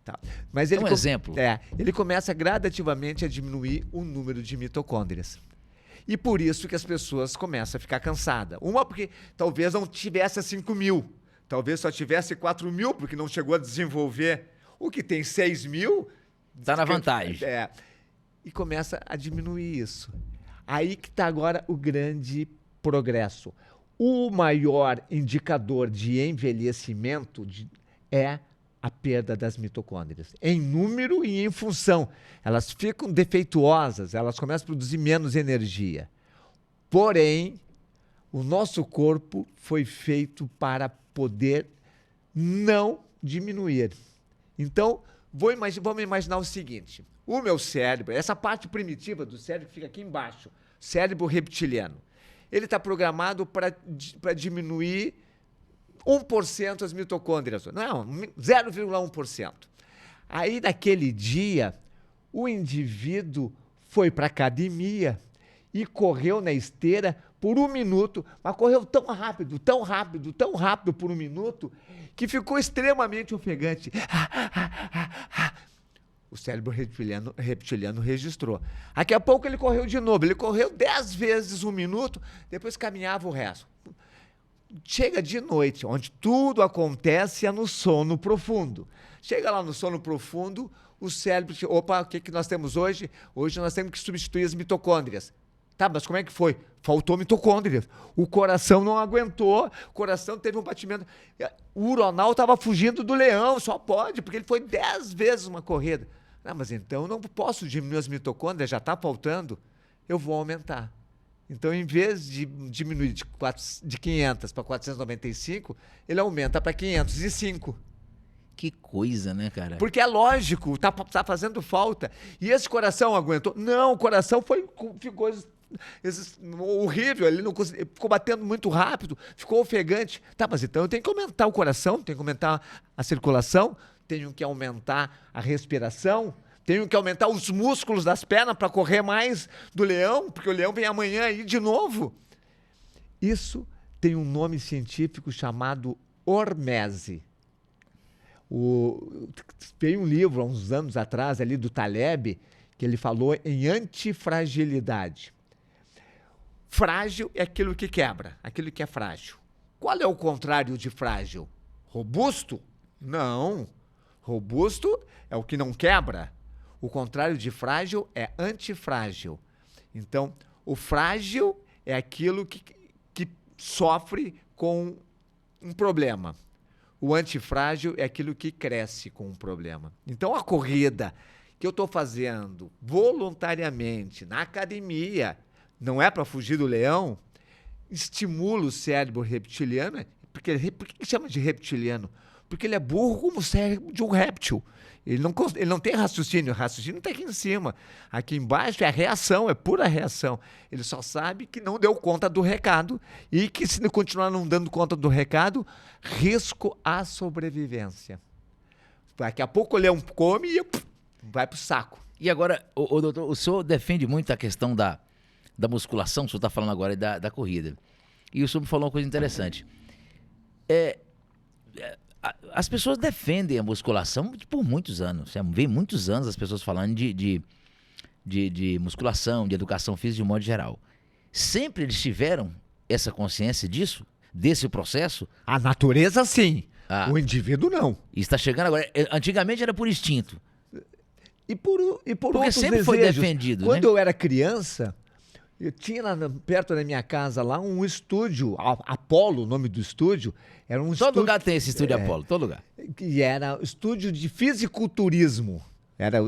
Tá. Mas ele exemplo. Ele começa gradativamente a diminuir o número de mitocôndrias. E por isso que as pessoas começam a ficar cansadas. Uma porque talvez não tivesse 5.000, talvez só tivesse 4.000, porque não chegou a desenvolver. O que tem 6.000... Está na vantagem. E começa a diminuir isso. Aí que está agora o grande progresso. O maior indicador de envelhecimento é a perda das mitocôndrias, em número e em função. Elas ficam defeituosas, elas começam a produzir menos energia. Porém, o nosso corpo foi feito para poder não diminuir. Então, vamos imaginar o seguinte, o meu cérebro, essa parte primitiva do cérebro que fica aqui embaixo, cérebro reptiliano, ele está programado para diminuir 1% as mitocôndrias. Não, 0,1%. Aí, naquele dia, o indivíduo foi para a academia e correu na esteira por 1 minuto, mas correu tão rápido, tão rápido, tão rápido por 1 minuto, que ficou extremamente ofegante. O cérebro reptiliano registrou. Daqui a pouco ele correu de novo. Ele correu 10 vezes 1 minuto, depois caminhava o resto. Chega de noite, onde tudo acontece é no sono profundo. Chega lá no sono profundo, o cérebro... Opa, o que nós temos hoje? Hoje nós temos que substituir as mitocôndrias. Tá, mas como é que foi? Faltou mitocôndrias. O coração não aguentou, o coração teve um batimento. O uronal estava fugindo do leão, só pode, porque ele foi 10 vezes uma corrida. Não, mas então eu não posso diminuir as mitocôndrias, já está faltando, eu vou aumentar. Então, em vez de diminuir de 500 para 495, ele aumenta para 505. Que coisa, né, cara? Porque é lógico, tá fazendo falta. E esse coração aguentou? Não, o coração ficou horrível, ele não ficou batendo muito rápido, ficou ofegante. Tá, mas então eu tenho que aumentar o coração, tenho que aumentar a circulação, tenho que aumentar a respiração, tenho que aumentar os músculos das pernas para correr mais do leão, porque o leão vem amanhã aí de novo. Isso tem um nome científico chamado hormese. Veio um livro há uns anos atrás, ali do Taleb, que ele falou em antifragilidade. Frágil é aquilo que quebra, aquilo que é frágil. Qual é o contrário de frágil? Robusto? Não. Robusto é o que não quebra. O contrário de frágil é antifrágil. Então, o frágil é aquilo que sofre com um problema. O antifrágil é aquilo que cresce com um problema. Então, a corrida que eu estou fazendo voluntariamente na academia, não é para fugir do leão, estimula o cérebro reptiliano. Por que chama de reptiliano? Porque ele é burro como o cérebro de um réptil. Ele não tem raciocínio. O raciocínio está aqui em cima. Aqui embaixo é a reação, é pura reação. Ele só sabe que não deu conta do recado e que, se continuar não dando conta do recado, risco à sobrevivência. Daqui a pouco o leão come e vai pro saco. E agora, doutor, o senhor defende muito a questão da musculação, o senhor está falando agora da corrida. E o senhor me falou uma coisa interessante. As pessoas defendem a musculação por muitos anos. Vem muitos anos as pessoas falando de musculação, de educação física de um modo geral. Sempre eles tiveram essa consciência disso, desse processo? A natureza, sim. O indivíduo, não. E está chegando agora. Antigamente era por instinto. E por Porque outros sempre desejos. foi defendido, Quando né? eu era criança, eu tinha lá perto da minha casa lá um estúdio, Apolo, o nome do estúdio, era um Todo estúdio... lugar tem esse estúdio Apolo, todo lugar. Que era estúdio de fisiculturismo.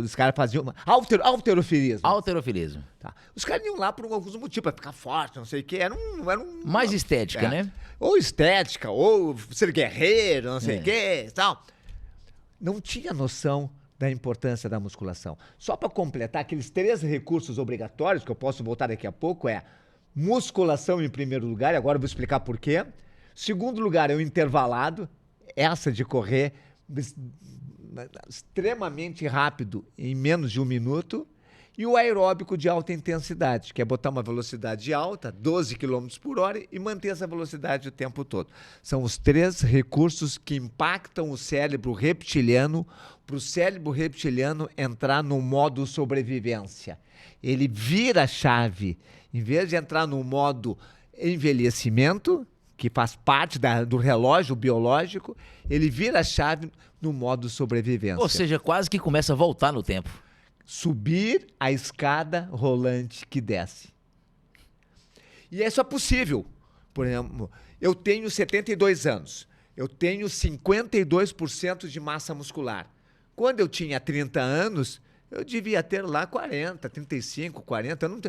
Os caras faziam halterofilismo. Halterofilismo. Tá. Os caras iam lá por alguns motivos, pra ficar forte, não sei o quê. Era um Mais estética, né? Ou estética, ou ser guerreiro, não sei o quê e tal. Não tinha noção da importância da musculação. Só para completar, aqueles 3 recursos obrigatórios, que eu posso voltar daqui a pouco, é musculação em primeiro lugar, e agora eu vou explicar por quê. Segundo lugar é o intervalado, essa de correr extremamente rápido, em menos de 1 minuto. E o aeróbico de alta intensidade, que é botar uma velocidade alta, 12 km por hora, e manter essa velocidade o tempo todo. São os 3 recursos que impactam o cérebro reptiliano, para o cérebro reptiliano entrar no modo sobrevivência. Ele vira a chave, em vez de entrar no modo envelhecimento, que faz parte do relógio biológico, ele vira a chave no modo sobrevivência. Ou seja, quase que começa a voltar no tempo. Subir a escada rolante que desce. E isso é possível. Por exemplo, eu tenho 72 anos. Eu tenho 52% de massa muscular. Quando eu tinha 30 anos, eu devia ter lá 40, 35, 40. Eu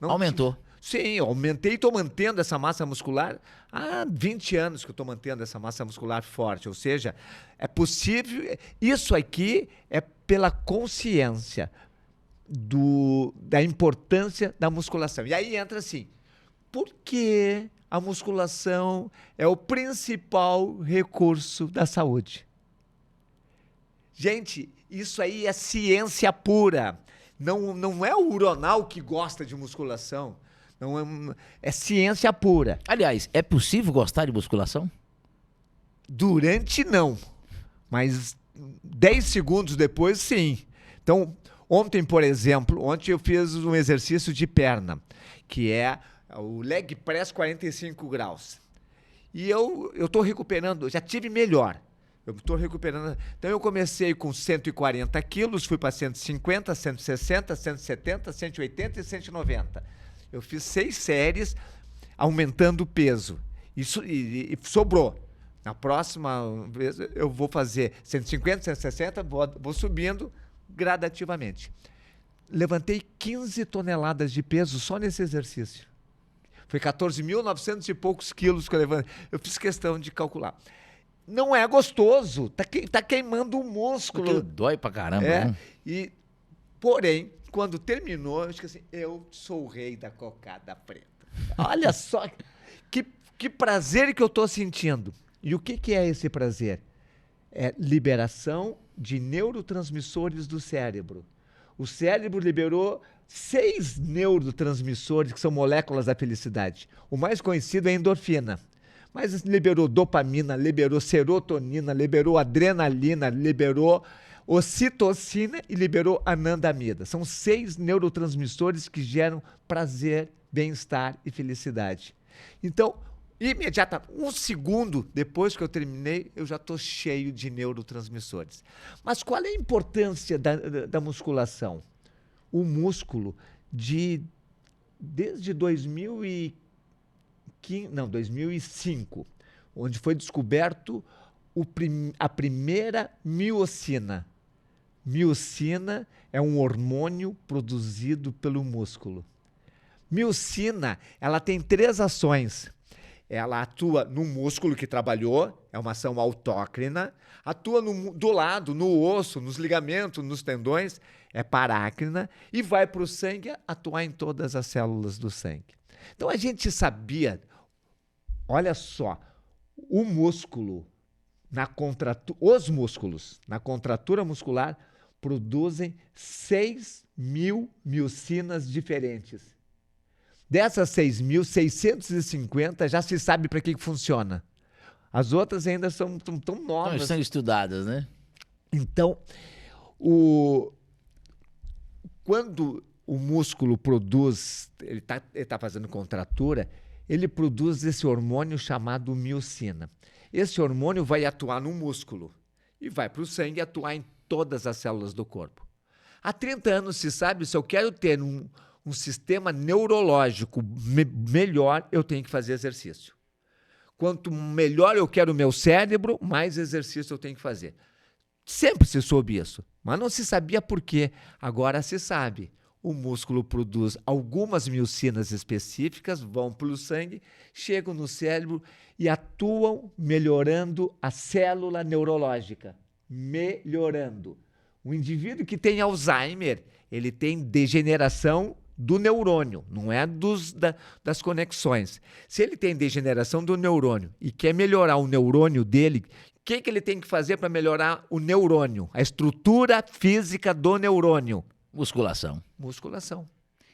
não Aumentou. Sim, eu aumentei e estou mantendo essa massa muscular há 20 anos que eu estou mantendo essa massa muscular forte. Ou seja, é possível. Isso aqui é pela consciência da importância da musculação. E aí entra assim, por que a musculação é o principal recurso da saúde? Gente, isso aí é ciência pura. Não é o uronal que gosta de musculação. Não é ciência pura. Aliás, é possível gostar de musculação? Durante não, mas 10 segundos depois sim. Então, ontem, por exemplo, eu fiz um exercício de perna, que é o leg press 45 graus. E eu estou recuperando, já tive melhor. Eu estou recuperando. Então, eu comecei com 140 quilos, fui para 150, 160, 170, 180 e 190. Eu fiz 6 séries aumentando o peso. Isso e sobrou. Na próxima vez eu vou fazer 150, 160, vou subindo gradativamente. Levantei 15 toneladas de peso só nesse exercício. Foi 14.900 e poucos quilos que eu levantei. Eu fiz questão de calcular. Não é gostoso, tá queimando o músculo. Porque dói pra caramba. Né? Porém, quando terminou, eu esqueci, eu sou o rei da cocada preta. Olha só que prazer que eu tô sentindo. E o que é esse prazer? É liberação de neurotransmissores do cérebro. O cérebro liberou 6 neurotransmissores, que são moléculas da felicidade. O mais conhecido é a endorfina. Mas liberou dopamina, liberou serotonina, liberou adrenalina, liberou ocitocina e liberou anandamida. São 6 neurotransmissores que geram prazer, bem-estar e felicidade. Então, imediatamente, 1 segundo depois que eu terminei, eu já estou cheio de neurotransmissores. Mas qual é a importância da musculação? O músculo, desde 2005, onde foi descoberto a primeira miocina. Miocina é um hormônio produzido pelo músculo. Miocina, ela tem 3 ações. Ela atua no músculo que trabalhou, é uma ação autócrina, atua do lado, no osso, nos ligamentos, nos tendões, é parácrina, e vai para o sangue atuar em todas as células do sangue. Então a gente sabia, olha só, o músculo, os músculos, na contratura muscular, produzem 6.000 miocinas diferentes. Dessas 6.650 já se sabe para que funciona. As outras ainda são tão novas. Então, são estudadas, né? Então, quando o músculo produz, ele tá fazendo contratura, ele produz esse hormônio chamado miocina. Esse hormônio vai atuar no músculo e vai para o sangue atuar em todas as células do corpo. Há 30 anos se sabe, se eu quero ter um sistema neurológico melhor, eu tenho que fazer exercício. Quanto melhor eu quero o meu cérebro, mais exercício eu tenho que fazer. Sempre se soube isso, mas não se sabia por quê. Agora se sabe. O músculo produz algumas miocinas específicas, vão para o sangue, chegam no cérebro e atuam melhorando a célula neurológica. Melhorando. O indivíduo que tem Alzheimer, ele tem degeneração do neurônio, não é das conexões. Se ele tem degeneração do neurônio e quer melhorar o neurônio dele, o que ele tem que fazer para melhorar o neurônio? A estrutura física do neurônio. Musculação. Musculação.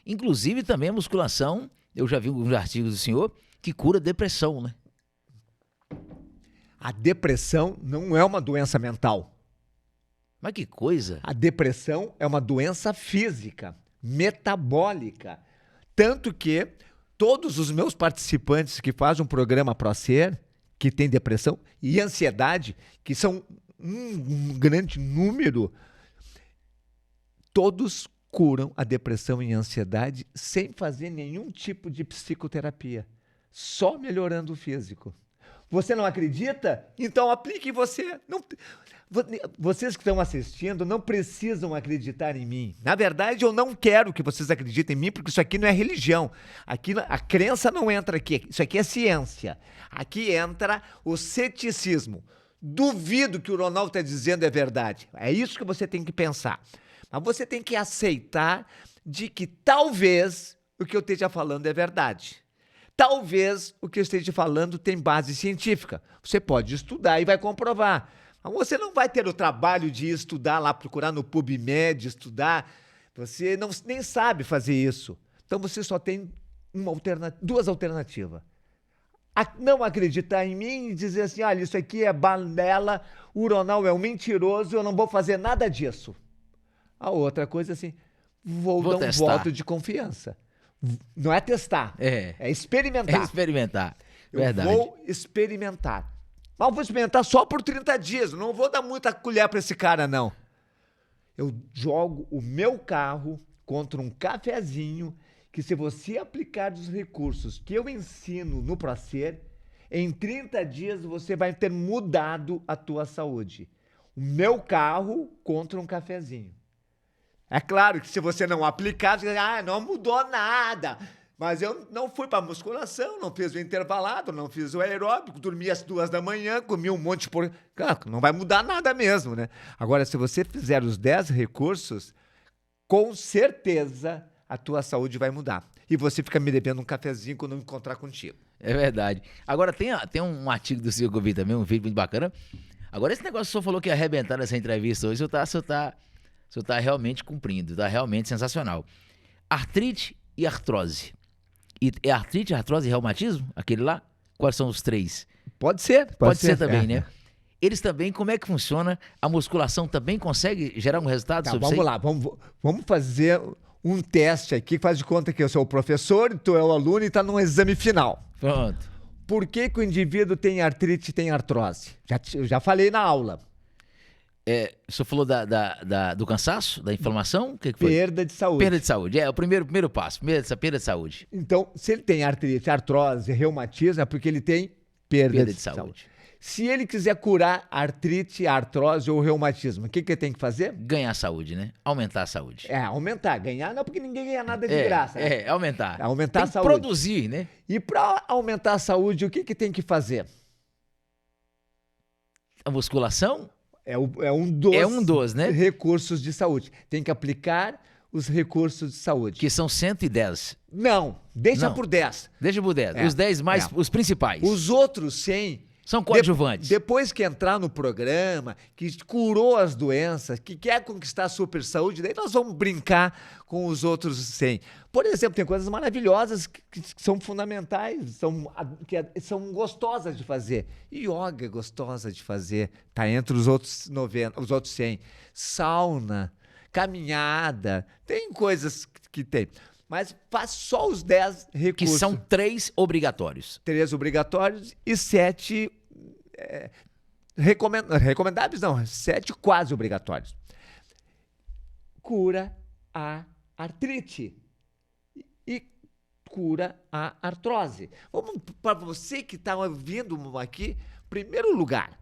Inclusive também a musculação, eu já vi alguns artigos do senhor, que cura depressão, né? A depressão não é uma doença mental. Mas que coisa. A depressão é uma doença física, metabólica. Tanto que todos os meus participantes que fazem um programa ProSer, que tem depressão e ansiedade, que são um grande número, todos curam a depressão e a ansiedade sem fazer nenhum tipo de psicoterapia, só melhorando o físico. Você não acredita? Então aplique você. Não, vocês que estão assistindo não precisam acreditar em mim. Na verdade, eu não quero que vocês acreditem em mim, porque isso aqui não é religião. Aqui, a crença não entra aqui. Isso aqui é ciência. Aqui entra o ceticismo. Duvido que o Ronaldo está dizendo é verdade. É isso que você tem que pensar. Mas você tem que aceitar de que talvez o que eu esteja falando é verdade. Talvez o que eu esteja falando tem base científica. Você pode estudar e vai comprovar. Mas você não vai ter o trabalho de estudar lá, procurar no PubMed, estudar. Você nem sabe fazer isso. Então você só tem duas alternativas. Não acreditar em mim e dizer assim, olha, isso aqui é balela, o Ronaldo é um mentiroso, eu não vou fazer nada disso. A outra coisa assim, vou dar um voto de confiança. Não é testar, é experimentar. É experimentar, verdade. Eu vou experimentar. Mas eu vou experimentar só por 30 dias, não vou dar muita colher para esse cara, não. Eu jogo o meu carro contra um cafezinho que se você aplicar os recursos que eu ensino no ProSer, em 30 dias você vai ter mudado a tua saúde. O meu carro contra um cafezinho. É claro que se você não aplicar, você diz, não mudou nada. Mas eu não fui para musculação, não fiz o intervalado, não fiz o aeróbico, dormi às 2 da manhã, comi um monte por... Claro, não vai mudar nada mesmo, né? Agora, se você fizer os 10 recursos, com certeza a tua saúde vai mudar. E você fica me devendo um cafezinho quando eu encontrar contigo. É verdade. Agora, tem um artigo do senhor que eu vi também, um vídeo muito bacana. Agora, esse negócio que o senhor falou que ia arrebentar nessa entrevista hoje, o senhor está realmente cumprindo, está realmente sensacional. Artrite e artrose. E é artrite, artrose e reumatismo? Aquele lá? Quais são os 3? Pode ser. Pode ser também, né? Eles também, como é que funciona? A musculação também consegue gerar um resultado sobre isso? Vamos lá, vamos fazer um teste aqui, faz de conta que eu sou o professor, tu é o aluno e está num exame final. Pronto. Por que o indivíduo tem artrite e tem artrose? Eu já falei na aula. O senhor falou do cansaço, da inflamação? O que foi? Perda de saúde. Perda de saúde, o primeiro passo, perda de saúde. Então, se ele tem artrite, artrose, reumatismo, é porque ele tem perda de saúde. Se ele quiser curar artrite, artrose ou reumatismo, o que ele tem que fazer? Ganhar saúde, né? Aumentar a saúde. Aumentar. Ganhar não, porque ninguém ganha nada de graça. Né? Aumentar. Aumentar tem a saúde. Produzir, né? E para aumentar a saúde, o que tem que fazer? A musculação? É um dos né? recursos de saúde. Tem que aplicar os recursos de saúde. Que são 110. Não, deixa por 10. Deixa por 10. Os 10 mais, os principais. Os outros 100 São coadjuvantes. Depois que entrar no programa, que curou as doenças, que quer conquistar a super saúde, daí nós vamos brincar com os outros 100. Por exemplo, tem coisas maravilhosas que são fundamentais, são gostosas de fazer. Yoga é gostosa de fazer, tá entre os outros 90, os outros 100. Sauna, caminhada, tem coisas que tem. Mas faz só os 10 recursos. Que são 3 obrigatórios. 3 obrigatórios e 7 recomendáveis, não, 7 quase obrigatórios. Cura a artrite e cura a artrose. Vamos para você que está ouvindo aqui, primeiro lugar,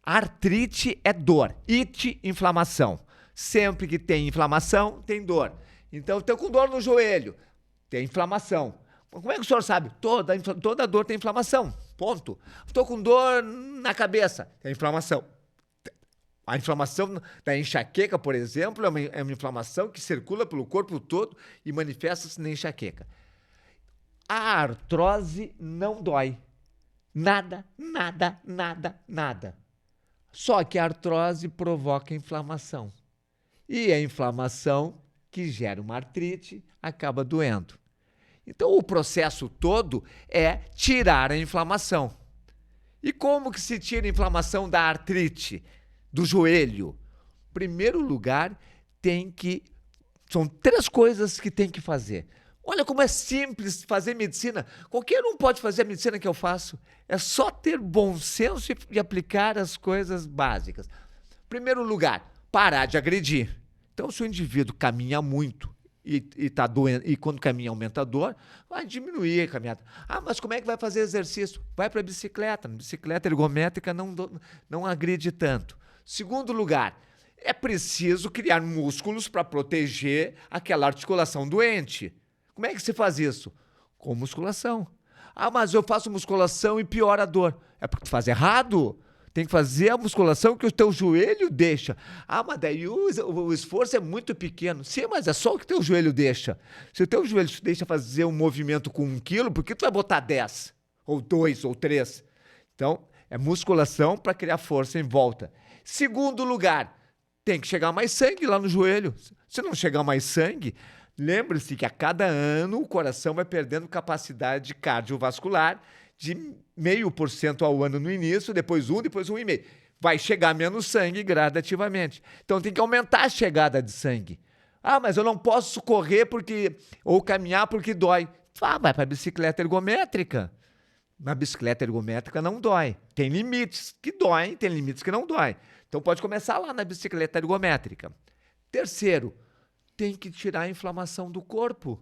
artrite é dor, ite, inflamação. Sempre que tem inflamação, tem dor. Então, estou com dor no joelho, tem inflamação. Como é que o senhor sabe? Toda dor tem inflamação, ponto. Estou com dor na cabeça, tem inflamação. A inflamação da enxaqueca, por exemplo, é uma inflamação que circula pelo corpo todo e manifesta-se na enxaqueca. A artrose não dói. Nada, nada, nada, nada. Só que a artrose provoca inflamação. E a inflamação que gera uma artrite, acaba doendo. Então, o processo todo é tirar a inflamação. E como que se tira a inflamação da artrite, do joelho? Primeiro lugar, são 3 coisas que tem que fazer. Olha como é simples fazer medicina. Qualquer um pode fazer a medicina que eu faço. É só ter bom senso e aplicar as coisas básicas. Primeiro lugar, parar de agredir. Então, se o indivíduo caminha muito e está doendo, e quando caminha aumenta a dor, vai diminuir a caminhada. Ah, mas como é que vai fazer exercício? Vai para a bicicleta. Na bicicleta ergométrica não agride tanto. Segundo lugar, é preciso criar músculos para proteger aquela articulação doente. Como é que se faz isso? Com musculação. Ah, mas eu faço musculação e piora a dor. É porque tu faz errado. Tem que fazer a musculação que o teu joelho deixa. Ah, mas daí o esforço é muito pequeno. Sim, mas é só o que o teu joelho deixa. Se o teu joelho te deixa fazer um movimento com 1 quilo, por que tu vai botar 10? Ou 2, ou 3? Então, é musculação para criar força em volta. Segundo lugar, tem que chegar mais sangue lá no joelho. Se não chegar mais sangue, lembre-se que a cada ano o coração vai perdendo capacidade cardiovascular de 0,5% ao ano no início, depois 1, depois 1,5%. Vai chegar menos sangue gradativamente. Então tem que aumentar a chegada de sangue. Ah, mas eu não posso correr ou caminhar porque dói. Vai para a bicicleta ergométrica. Na bicicleta ergométrica não dói. Tem limites que doem, tem limites que não doem. Então pode começar lá na bicicleta ergométrica. Terceiro, tem que tirar a inflamação do corpo.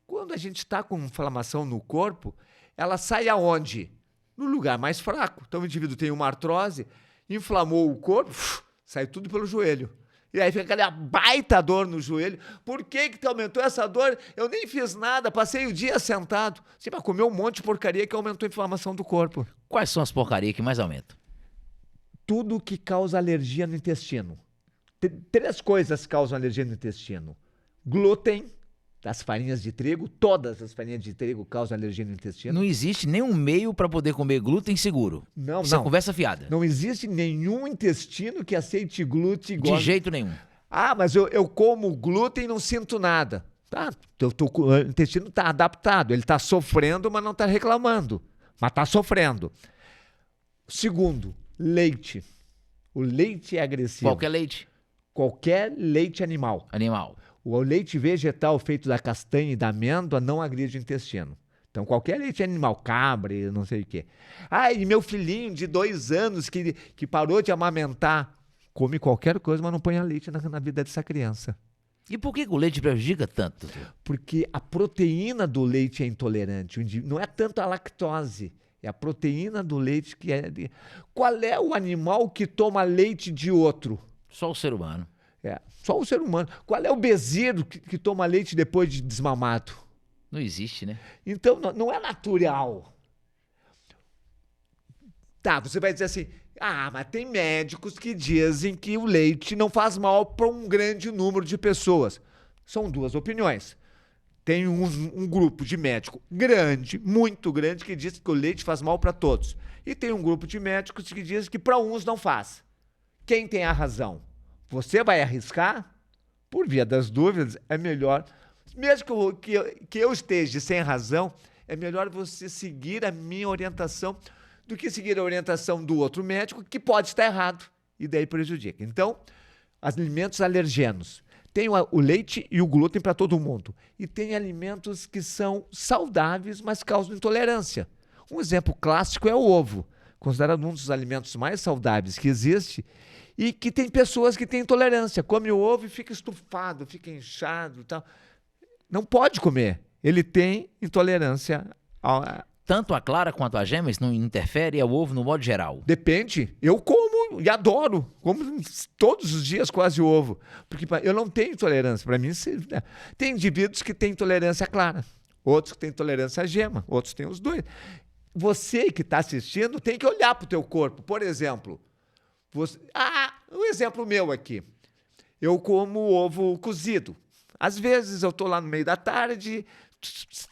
Quando a gente está com inflamação no corpo, ela sai aonde? No lugar mais fraco. Então o indivíduo tem uma artrose, inflamou o corpo, sai tudo pelo joelho. E aí fica aquela baita dor no joelho. Por que que aumentou essa dor? Eu nem fiz nada, passei o dia sentado. Você vai comer um monte de porcaria que aumentou a inflamação do corpo. Quais são as porcarias que mais aumentam? Tudo que causa alergia no intestino. 3 coisas causam alergia no intestino. Glúten, das farinhas de trigo, todas as farinhas de trigo causam alergia no intestino. Não existe nenhum meio para poder comer glúten seguro. Não, Isso não. é conversa fiada. Não existe nenhum intestino que aceite glúten igual. De jeito nenhum. Ah, mas eu como glúten e não sinto nada. Tá, o intestino está adaptado, ele está sofrendo, mas não está reclamando. Mas está sofrendo. Segundo, leite. O leite é agressivo. Qualquer leite? Qualquer leite animal. Animal. O leite vegetal feito da castanha e da amêndoa não agride o intestino. Então, qualquer leite animal, cabra, não sei o quê. Ah, e meu filhinho de 2 anos que parou de amamentar, come qualquer coisa, mas não ponha leite na vida dessa criança. E por que o leite prejudica tanto, doutor? Porque a proteína do leite é intolerante. Não é tanto a lactose, é a proteína do leite que é... Qual é o animal que toma leite de outro? Só o ser humano. Só o ser humano. Qual é o bezerro que toma leite depois de desmamado? Não existe, né? Então, não é natural. Tá, você vai dizer assim, mas tem médicos que dizem que o leite não faz mal para um grande número de pessoas. São 2 opiniões. Tem um grupo de médico grande, muito grande, que diz que o leite faz mal para todos. E tem um grupo de médicos que diz que para uns não faz. Quem tem a razão? Você vai arriscar? Por via das dúvidas, é melhor, mesmo que eu esteja sem razão, é melhor você seguir a minha orientação do que seguir a orientação do outro médico, que pode estar errado, e daí prejudica. Então, alimentos alergenos. Tem o leite e o glúten para todo mundo. E tem alimentos que são saudáveis, mas causam intolerância. Um exemplo clássico é o ovo, considerado um dos alimentos mais saudáveis que existe, e que tem pessoas que têm intolerância. Come o ovo e fica estufado, fica inchado e tal. Não pode comer. Ele tem intolerância Tanto a clara quanto a gema, isso não interfere ao ovo no modo geral? Depende. Eu como e adoro. Como todos os dias quase ovo. Porque eu não tenho intolerância. Para mim, tem indivíduos que têm intolerância clara. Outros que têm intolerância à gema. Outros têm os dois. Você que está assistindo tem que olhar para o teu corpo. Por exemplo, um exemplo meu aqui. Eu como ovo cozido. Às vezes eu estou lá no meio da tarde,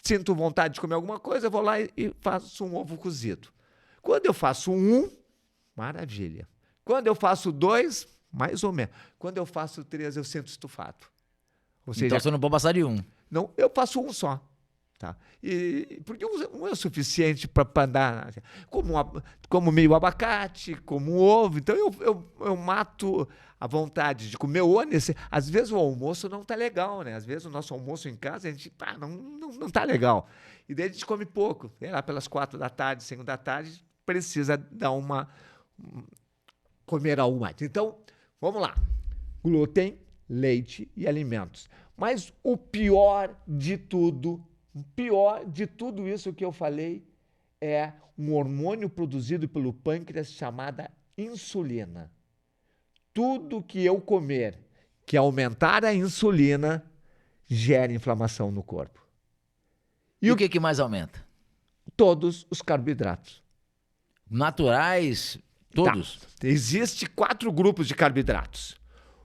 sinto vontade de comer alguma coisa, eu vou lá e faço um ovo cozido. Quando eu faço maravilha. Quando eu faço 2, mais ou menos. Quando eu faço 3, eu sinto estufado. Ou seja, então você não pode passar de 1. Não, eu faço um só. Tá? Porque um é o suficiente para dar. Como meio abacate, como ovo. Então eu mato a vontade de comer Às vezes o almoço não tá legal, né? Às vezes o nosso almoço em casa, a gente não tá legal. E daí a gente come pouco. Sei lá, pelas 4 da tarde, 5 da tarde, precisa dar comer algo mais. Então, vamos lá. Glúten, leite e alimentos. Mas o pior de tudo isso que eu falei é um hormônio produzido pelo pâncreas chamada insulina. Tudo que eu comer que aumentar a insulina gera inflamação no corpo. E o que mais aumenta? Todos os carboidratos. Naturais, todos? Tá. Existem 4 grupos de carboidratos.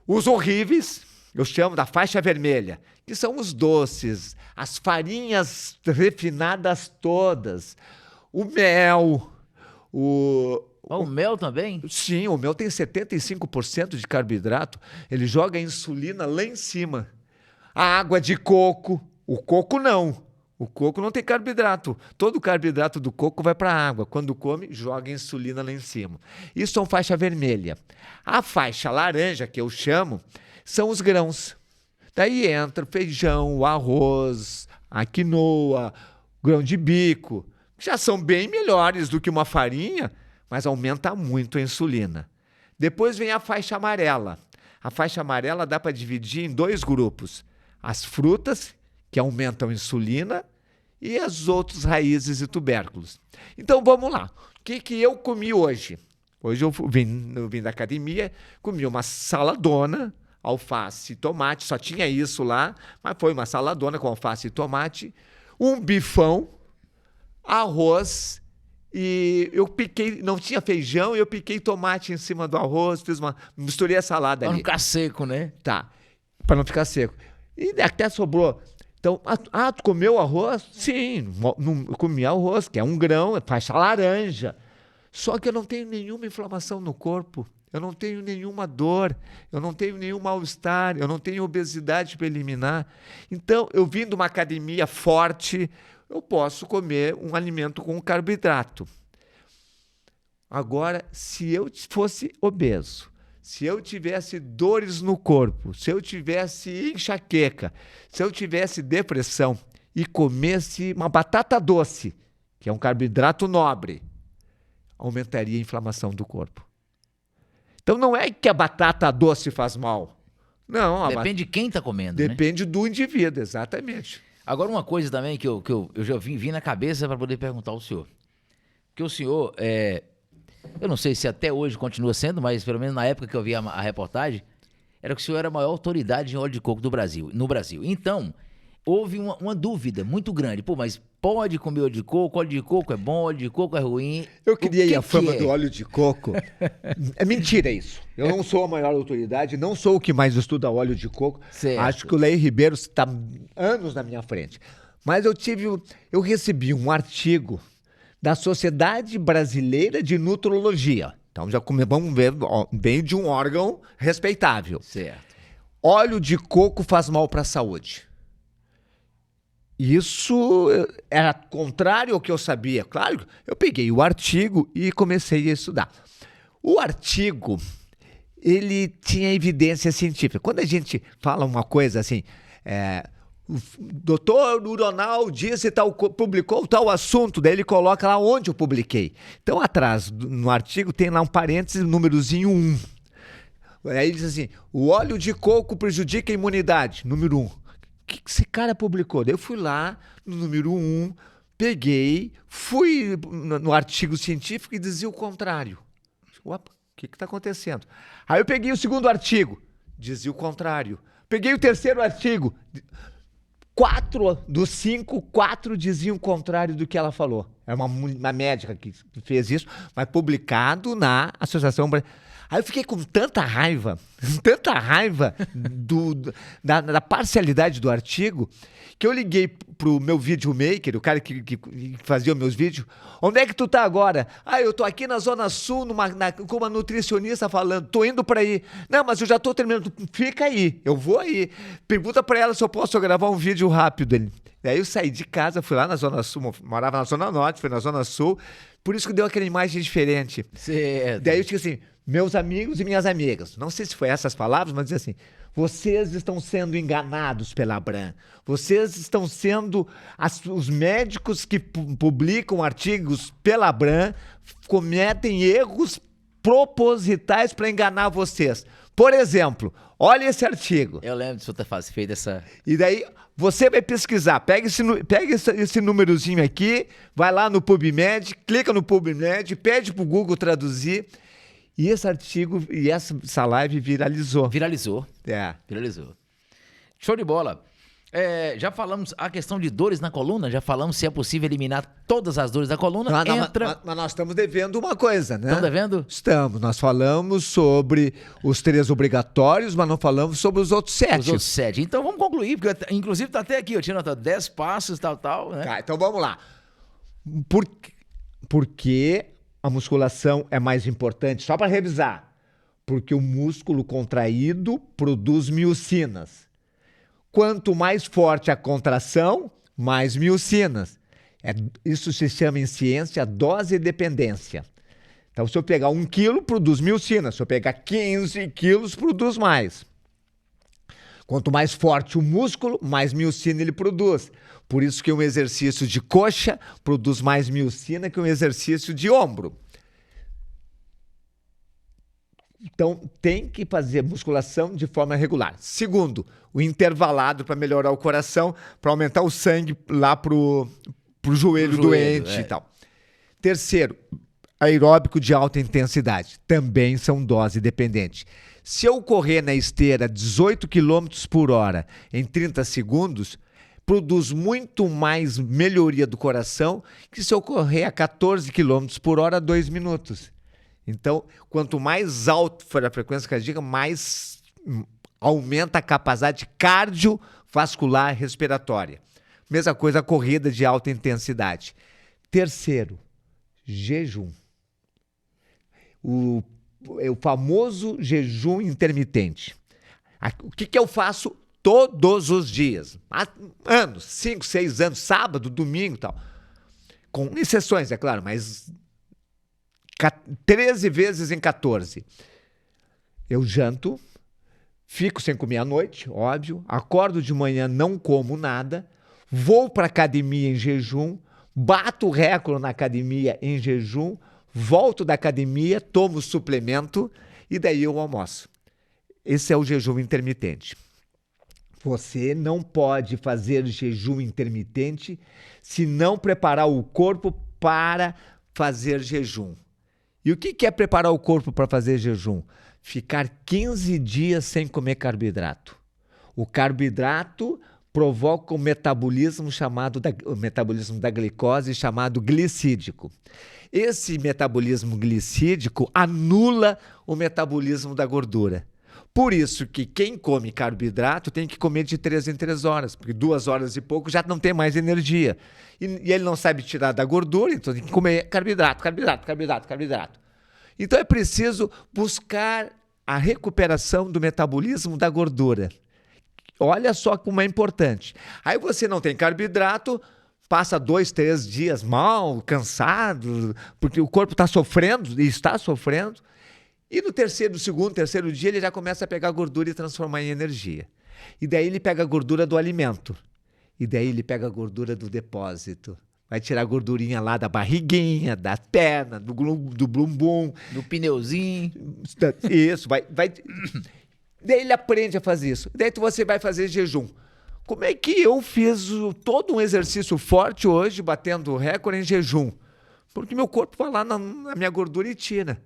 Os horríveis, eu chamo da faixa vermelha, que são os doces, as farinhas refinadas todas, o mel, o mel também? Sim, o mel tem 75% de carboidrato, ele joga a insulina lá em cima. A água de coco, o coco não tem carboidrato. Todo o carboidrato do coco vai para a água. Quando come, joga a insulina lá em cima. Isso são faixa vermelha. A faixa laranja, que eu chamo, são os grãos. Daí entra o feijão, o arroz, a quinoa, o grão de bico, que já são bem melhores do que uma farinha, mas aumenta muito a insulina. Depois vem a faixa amarela. A faixa amarela dá para dividir em 2 grupos. As frutas, que aumentam a insulina, e as outras raízes e tubérculos. Então, vamos lá. O que eu comi hoje? Hoje eu vim da academia, comi uma saladona, alface e tomate, só tinha isso lá, mas foi uma saladona com alface e tomate, um bifão, arroz, e eu piquei, não tinha feijão, eu piquei tomate em cima do arroz, misturei a salada ali. Para não ficar seco, né? Tá, para não ficar seco. E até sobrou. Então, tu comeu arroz? Sim, eu comi arroz, que é um grão, é faixa laranja. Só que eu não tenho nenhuma inflamação no corpo. Eu não tenho nenhuma dor, eu não tenho nenhum mal-estar, eu não tenho obesidade para eliminar. Então, eu vim de uma academia forte, eu posso comer um alimento com carboidrato. Agora, se eu fosse obeso, se eu tivesse dores no corpo, se eu tivesse enxaqueca, se eu tivesse depressão e comesse uma batata doce, que é um carboidrato nobre, aumentaria a inflamação do corpo. Então não é que a batata doce faz mal. Não. Depende de quem está comendo, Depende do indivíduo, exatamente. Agora uma coisa também que eu já vim na cabeça para poder perguntar ao senhor. Porque o senhor, eu não sei se até hoje continua sendo, mas pelo menos na época que eu vi a reportagem, era que o senhor era a maior autoridade em óleo de coco no Brasil. Então, houve uma dúvida muito grande. Pô, mas pode comer óleo de coco é bom, óleo de coco é ruim. Eu criei a fama é? do óleo de coco. É mentira isso. Eu não sou a maior autoridade, não sou o que mais estuda óleo de coco. Certo. Acho que o Lei Ribeiro está anos na minha frente. Mas eu recebi um artigo da Sociedade Brasileira de Nutrologia. Então vamos ver, veio de um órgão respeitável. Certo. Óleo de coco faz mal para a saúde. Isso era contrário ao que eu sabia. Claro, eu peguei o artigo e comecei a estudar. O artigo, ele tinha evidência científica. Quando a gente fala uma coisa assim, o doutor Uronal disse tal, publicou tal assunto, daí ele coloca lá onde eu publiquei. Então, atrás, no artigo, tem lá um parênteses, númerozinho 1. Aí diz assim, o óleo de coco prejudica a imunidade, número 1. O que esse cara publicou? Daí eu fui lá, no número 1, peguei, fui no artigo científico e dizia o contrário. Opa, o que está acontecendo? Aí eu peguei o segundo artigo, dizia o contrário. Peguei o terceiro artigo, 4 dos 5, 4 diziam o contrário do que ela falou. É uma médica que fez isso, mas publicado na Associação Brasileira. Aí eu fiquei com tanta raiva da parcialidade do artigo, que eu liguei pro meu videomaker, o cara que fazia os meus vídeos. Onde é que tu tá agora? Ah, eu tô aqui na Zona Sul, com uma nutricionista falando, tô indo pra aí. Não, mas eu já tô terminando. Fica aí, eu vou aí. Pergunta pra ela se eu posso gravar um vídeo rápido. Daí eu saí de casa, fui lá na Zona Sul, morava na Zona Norte, fui na Zona Sul, por isso que deu aquela imagem diferente. Certo. Daí eu disse assim, meus amigos e minhas amigas, não sei se foi essas palavras, mas dizia assim, vocês estão sendo enganados pela Bran, vocês estão sendo, os médicos que publicam artigos pela Bran cometem erros propositais para enganar vocês. Por exemplo, olha esse artigo. Eu lembro de você ter feito essa... E daí você vai pesquisar, pega esse númerozinho aqui, vai lá no PubMed, clica no PubMed, pede pro Google traduzir. E esse artigo e essa live viralizou. Viralizou. Show de bola. Já falamos a questão de dores na coluna, já falamos se é possível eliminar todas as dores da coluna. Mas nós estamos devendo uma coisa, né? Estamos devendo? Estamos. Nós falamos sobre os 3 obrigatórios, mas não falamos sobre os outros 7. Os outros 7. Então vamos concluir, porque inclusive tá até aqui, eu tinha notado 10 passos, tal, né? Tá, então vamos lá. Por que a musculação é mais importante? Só para revisar. Porque o músculo contraído produz miocinas. Quanto mais forte a contração, mais miocinas. Isso se chama em ciência dose dependência. Então, se eu pegar 1 quilo, produz miocinas. Se eu pegar 15 quilos, produz mais. Quanto mais forte o músculo, mais miocina ele produz. Por isso que um exercício de coxa produz mais miocina que um exercício de ombro. Então, tem que fazer musculação de forma regular. Segundo, o intervalado para melhorar o coração, para aumentar o sangue lá pro joelho doente e tal. Terceiro, aeróbico de alta intensidade. Também são dose dependentes. Se eu correr na esteira 18 km por hora em 30 segundos, produz muito mais melhoria do coração que se eu correr a 14 km por hora 2 minutos. Então, quanto mais alto for a frequência cardíaca, mais aumenta a capacidade cardiovascular respiratória. Mesma coisa a corrida de alta intensidade. Terceiro, jejum. O famoso jejum intermitente. O que eu faço todos os dias? Há anos, 5, 6 anos, sábado, domingo e tal. Com exceções, é claro, mas 13 vezes em 14. Eu janto, fico sem comer à noite, óbvio, acordo de manhã, não como nada, vou para a academia em jejum, bato o recorde na academia em jejum, volto da academia, tomo suplemento e daí eu almoço. Esse é o jejum intermitente. Você não pode fazer jejum intermitente se não preparar o corpo para fazer jejum. E o que é preparar o corpo para fazer jejum? Ficar 15 dias sem comer carboidrato. O carboidrato provoca o metabolismo o metabolismo da glicose chamado glicídico. Esse metabolismo glicídico anula o metabolismo da gordura. Por isso que quem come carboidrato tem que comer de 3 em 3 horas, porque 2 horas e pouco já não tem mais energia. E ele não sabe tirar da gordura, então tem que comer carboidrato. Então é preciso buscar a recuperação do metabolismo da gordura. Olha só como é importante. Aí você não tem carboidrato, passa 2, 3 dias mal, cansado, porque o corpo está sofrendo, e está sofrendo. E no segundo, terceiro dia, ele já começa a pegar gordura e transformar em energia. E daí ele pega a gordura do alimento. E daí ele pega a gordura do depósito. Vai tirar a gordurinha lá da barriguinha, da perna, do bumbum. Do pneuzinho. Isso, vai. Daí ele aprende a fazer isso. Daí você vai fazer jejum. Como é que eu fiz todo um exercício forte hoje, batendo recorde em jejum? Porque meu corpo vai lá na minha gordura e tira.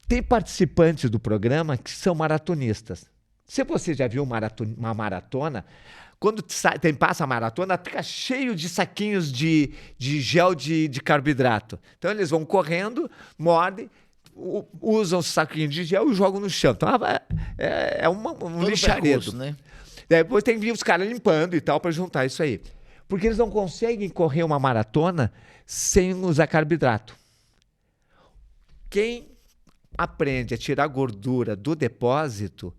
Tem participantes do programa que são maratonistas. Se você já viu uma maratona, quando passa a maratona, fica cheio de saquinhos de gel de carboidrato. Então eles vão correndo, mordem, usam o saquinho de gel e jogam no chão. Então é um lixaredo. Percurso, né? Depois tem que vir os caras limpando e tal para juntar isso aí. Porque eles não conseguem correr uma maratona sem usar carboidrato. Quem aprende a tirar gordura do depósito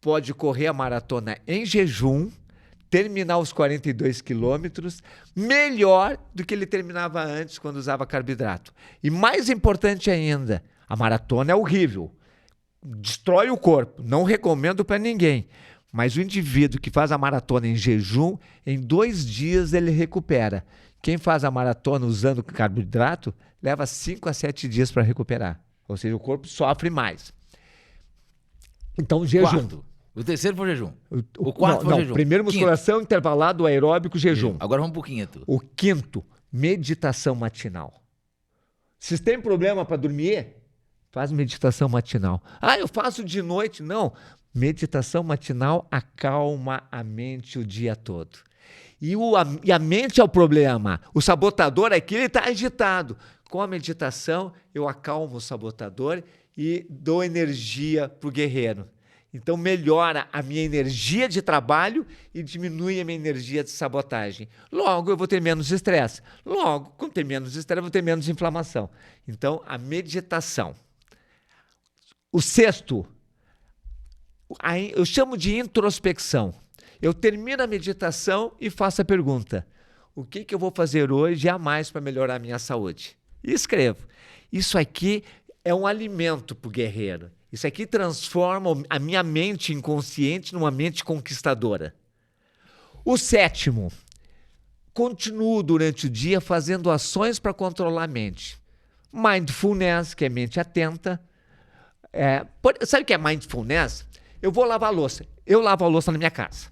pode correr a maratona em jejum, terminar os 42 quilômetros melhor do que ele terminava antes quando usava carboidrato. E mais importante ainda, a maratona é horrível, destrói o corpo, não recomendo para ninguém. Mas o indivíduo que faz a maratona em jejum, em 2 dias ele recupera. Quem faz a maratona usando carboidrato, leva 5 a 7 dias para recuperar. Ou seja, o corpo sofre mais. Então, jejum. Quarto. O terceiro foi jejum. O quarto foi jejum. Primeiro, musculação, intervalado, aeróbico, jejum. Agora vamos pro quinto. O quinto, meditação matinal. Se tem problema para dormir, faz meditação matinal. Ah, eu faço de noite. Não. Meditação matinal acalma a mente o dia todo. E a mente é o problema. O sabotador aqui ele está agitado. Com a meditação, eu acalmo o sabotador e dou energia para o guerreiro. Então, melhora a minha energia de trabalho e diminui a minha energia de sabotagem. Logo, eu vou ter menos estresse. Logo, quando ter menos estresse, eu vou ter menos inflamação. Então, a meditação. O sexto, eu chamo de introspecção. Eu termino a meditação e faço a pergunta: o que eu vou fazer hoje a mais para melhorar a minha saúde? E escrevo. Isso aqui é um alimento para o guerreiro. Isso aqui transforma a minha mente inconsciente numa mente conquistadora. O sétimo, continuo durante o dia fazendo ações para controlar a mente. Mindfulness, que é mente atenta. Sabe o que é mindfulness? Eu vou lavar a louça. Eu lavo a louça na minha casa.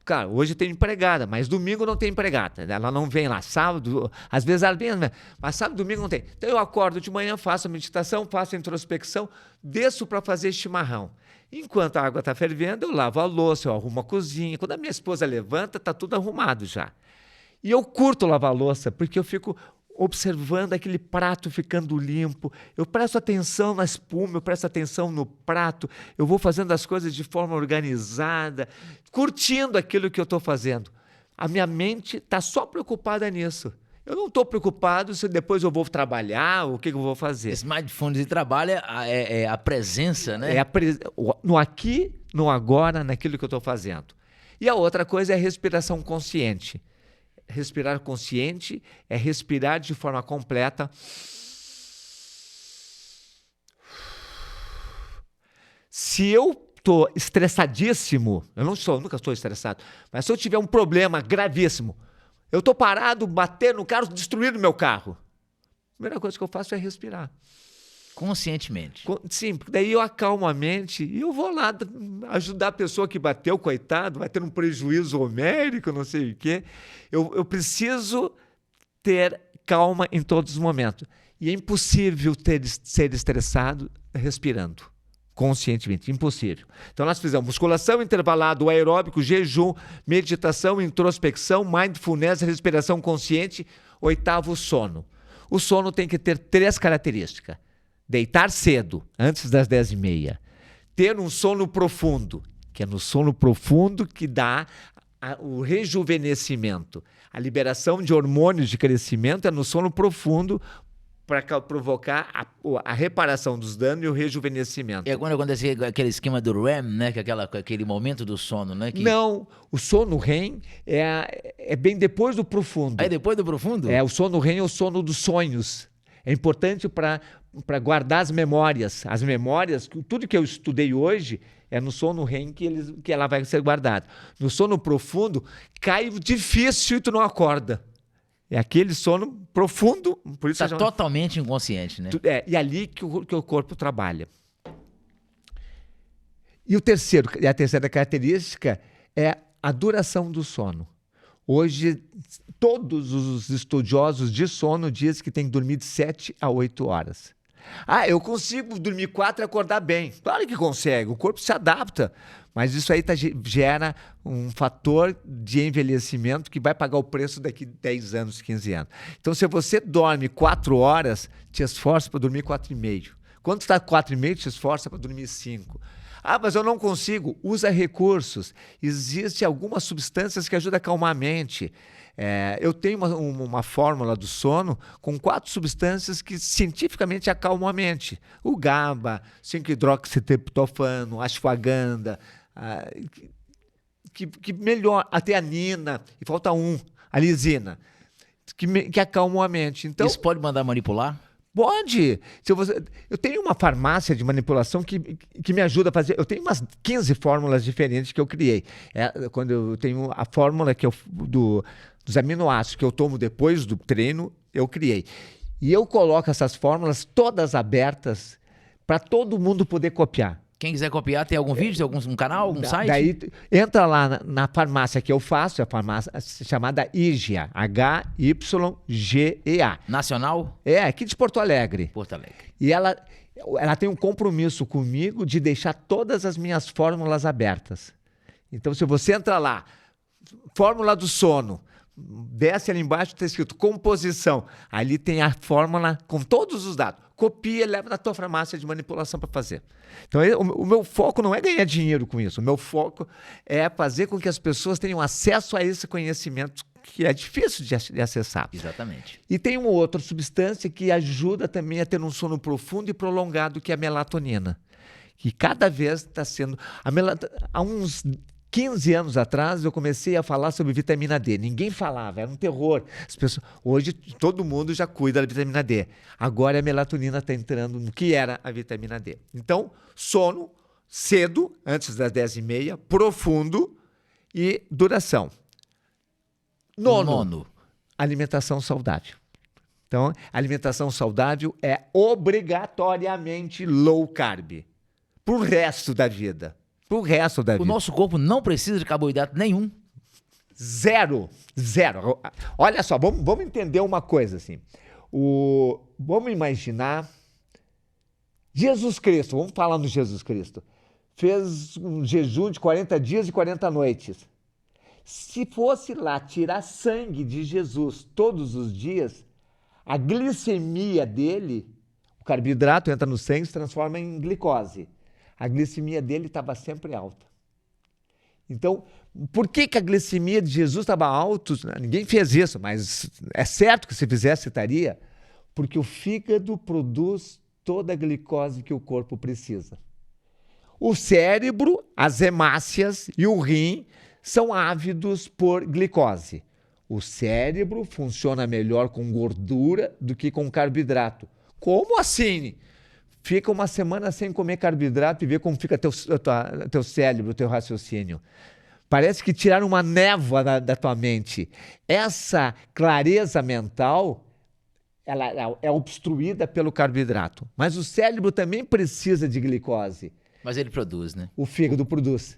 Cara, hoje tem empregada, mas domingo não tem empregada. Ela não vem lá. Sábado, às vezes ela vem, mas sábado, domingo não tem. Então eu acordo de manhã, faço a meditação, faço a introspecção, desço para fazer chimarrão. Enquanto a água está fervendo, eu lavo a louça, eu arrumo a cozinha. Quando a minha esposa levanta, está tudo arrumado já. E eu curto lavar a louça, porque eu fico observando aquele prato ficando limpo, eu presto atenção na espuma, eu presto atenção no prato, eu vou fazendo as coisas de forma organizada, curtindo aquilo que eu estou fazendo. A minha mente está só preocupada nisso. Eu não estou preocupado se depois eu vou trabalhar, o que eu vou fazer. Esse mindfulness de trabalho é a presença, né? No aqui, no agora, naquilo que eu estou fazendo. E a outra coisa é a respiração consciente. Respirar consciente é respirar de forma completa. Se eu estou estressadíssimo, eu nunca estou estressado, mas se eu tiver um problema gravíssimo, eu estou parado, bater no carro, destruir o meu carro. A primeira coisa que eu faço é respirar. Conscientemente. Sim, porque daí eu acalmo a mente e eu vou lá ajudar a pessoa que bateu, coitado, vai ter um prejuízo homérico, não sei o quê. Eu preciso ter calma em todos os momentos. E é impossível ser estressado respirando. conscientemente, impossível. Então nós fizemos musculação, intervalado, aeróbico, jejum, meditação, introspecção, mindfulness, respiração consciente, 8º, sono. O sono tem que ter 3 características. Deitar cedo, antes das 10h30. Ter um sono profundo, que é no sono profundo que dá o rejuvenescimento. A liberação de hormônios de crescimento é no sono profundo para provocar a reparação dos danos e o rejuvenescimento. É quando acontece aquele esquema do REM, né? Que é aquele momento do sono, né? Não, o sono REM é bem depois do profundo. Aí depois do profundo? O sono REM é o sono dos sonhos. É importante para guardar as memórias. As memórias, tudo que eu estudei hoje é no sono REM que ela vai ser guardada. No sono profundo, cai difícil e tu não acorda. É aquele sono profundo. Por isso está totalmente inconsciente, né? E ali que o corpo trabalha. E a terceira característica é a duração do sono. Hoje, todos os estudiosos de sono dizem que tem que dormir de 7 a 8 horas. Eu consigo dormir 4 e acordar bem. Claro que consegue, o corpo se adapta. Mas isso aí gera um fator de envelhecimento que vai pagar o preço daqui 10 anos, 15 anos. Então, se você dorme 4 horas, te esforça para dormir 4,5. Quando está 4,5, te esforça para dormir 5. Mas eu não consigo. Usa recursos. Existem algumas substâncias que ajudam a acalmar a mente. Eu tenho uma fórmula do sono com 4 substâncias que cientificamente acalmam a mente. O GABA, 5-hidroxitriptofano, ashwagandha, que melhor, a teanina, e falta a lisina, que acalmam a mente. Então, isso pode mandar manipular? Pode. Eu tenho uma farmácia de manipulação que me ajuda a fazer. Eu tenho umas 15 fórmulas diferentes que eu criei. Quando eu tenho a fórmula que dos aminoácidos que eu tomo depois do treino, eu criei. E eu coloco essas fórmulas todas abertas para todo mundo poder copiar. Quem quiser copiar, tem algum vídeo, tem algum canal, algum site? Daí entra lá na farmácia que eu faço, a farmácia chamada Hygea, Hygea. Nacional? Aqui de Porto Alegre. Porto Alegre. E ela tem um compromisso comigo de deixar todas as minhas fórmulas abertas. Então, se você entra lá, fórmula do sono, desce ali embaixo, está escrito composição. Ali tem a fórmula com todos os dados. Copia e leva na tua farmácia de manipulação para fazer. Então, o meu foco não é ganhar dinheiro com isso. O meu foco é fazer com que as pessoas tenham acesso a esse conhecimento que é difícil de acessar. Exatamente. E tem uma outra substância que ajuda também a ter um sono profundo e prolongado, que é a melatonina. Que cada vez está sendo... Há uns 15 anos atrás, eu comecei a falar sobre vitamina D. Ninguém falava, era um terror. Hoje, todo mundo já cuida da vitamina D. Agora, a melatonina está entrando no que era a vitamina D. Então, sono cedo, antes das 10h30, profundo e duração. Nono. Alimentação saudável. Então, alimentação saudável é obrigatoriamente low carb. Pro resto da vida. O nosso corpo não precisa de carboidrato nenhum. Zero. Olha só, vamos entender uma coisa assim. Vamos imaginar Jesus Cristo, vamos falar no Jesus Cristo. Fez um jejum de 40 dias e 40 noites. Se fosse lá tirar sangue de Jesus todos os dias, a glicemia dele, o carboidrato entra no sangue e se transforma em glicose. A glicemia dele estava sempre alta. Então, por que a glicemia de Jesus estava alta? Ninguém fez isso, mas é certo que se fizesse, estaria. Porque o fígado produz toda a glicose que o corpo precisa. O cérebro, as hemácias e o rim são ávidos por glicose. O cérebro funciona melhor com gordura do que com carboidrato. Como assim? Fica uma semana sem comer carboidrato e vê como fica teu cérebro, teu raciocínio. Parece que tiraram uma névoa da tua mente. Essa clareza mental, ela é obstruída pelo carboidrato. Mas o cérebro também precisa de glicose. Mas ele produz, né? O fígado produz.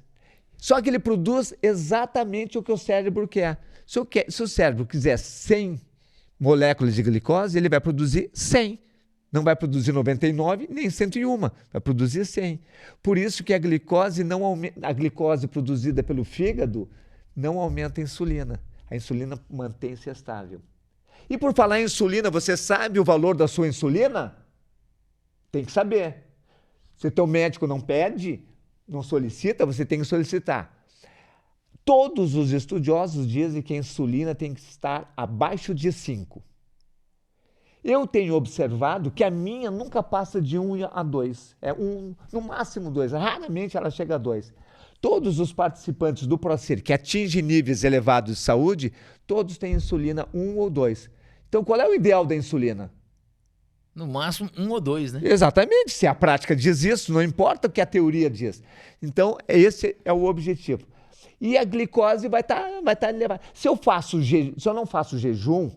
Só que ele produz exatamente o que o cérebro quer. Se o cérebro quiser 100 moléculas de glicose, ele vai produzir 100. Não vai produzir 99 nem 101, vai produzir 100. Por isso que a glicose não aumenta, a glicose produzida pelo fígado não aumenta a insulina. A insulina mantém-se estável. E por falar em insulina, você sabe o valor da sua insulina? Tem que saber. Se o teu médico não pede, não solicita, você tem que solicitar. Todos os estudiosos dizem que a insulina tem que estar abaixo de 5. Eu tenho observado que a minha nunca passa de 1 a 2. É 1, no máximo 2. Raramente ela chega a 2. Todos os participantes do ProCir que atingem níveis elevados de saúde, todos têm insulina 1 ou 2. Então, qual é o ideal da insulina? No máximo 1 ou 2, né? Exatamente. Se a prática diz isso, não importa o que a teoria diz. Então, esse é o objetivo. E a glicose vai estar elevada. Se eu não faço jejum,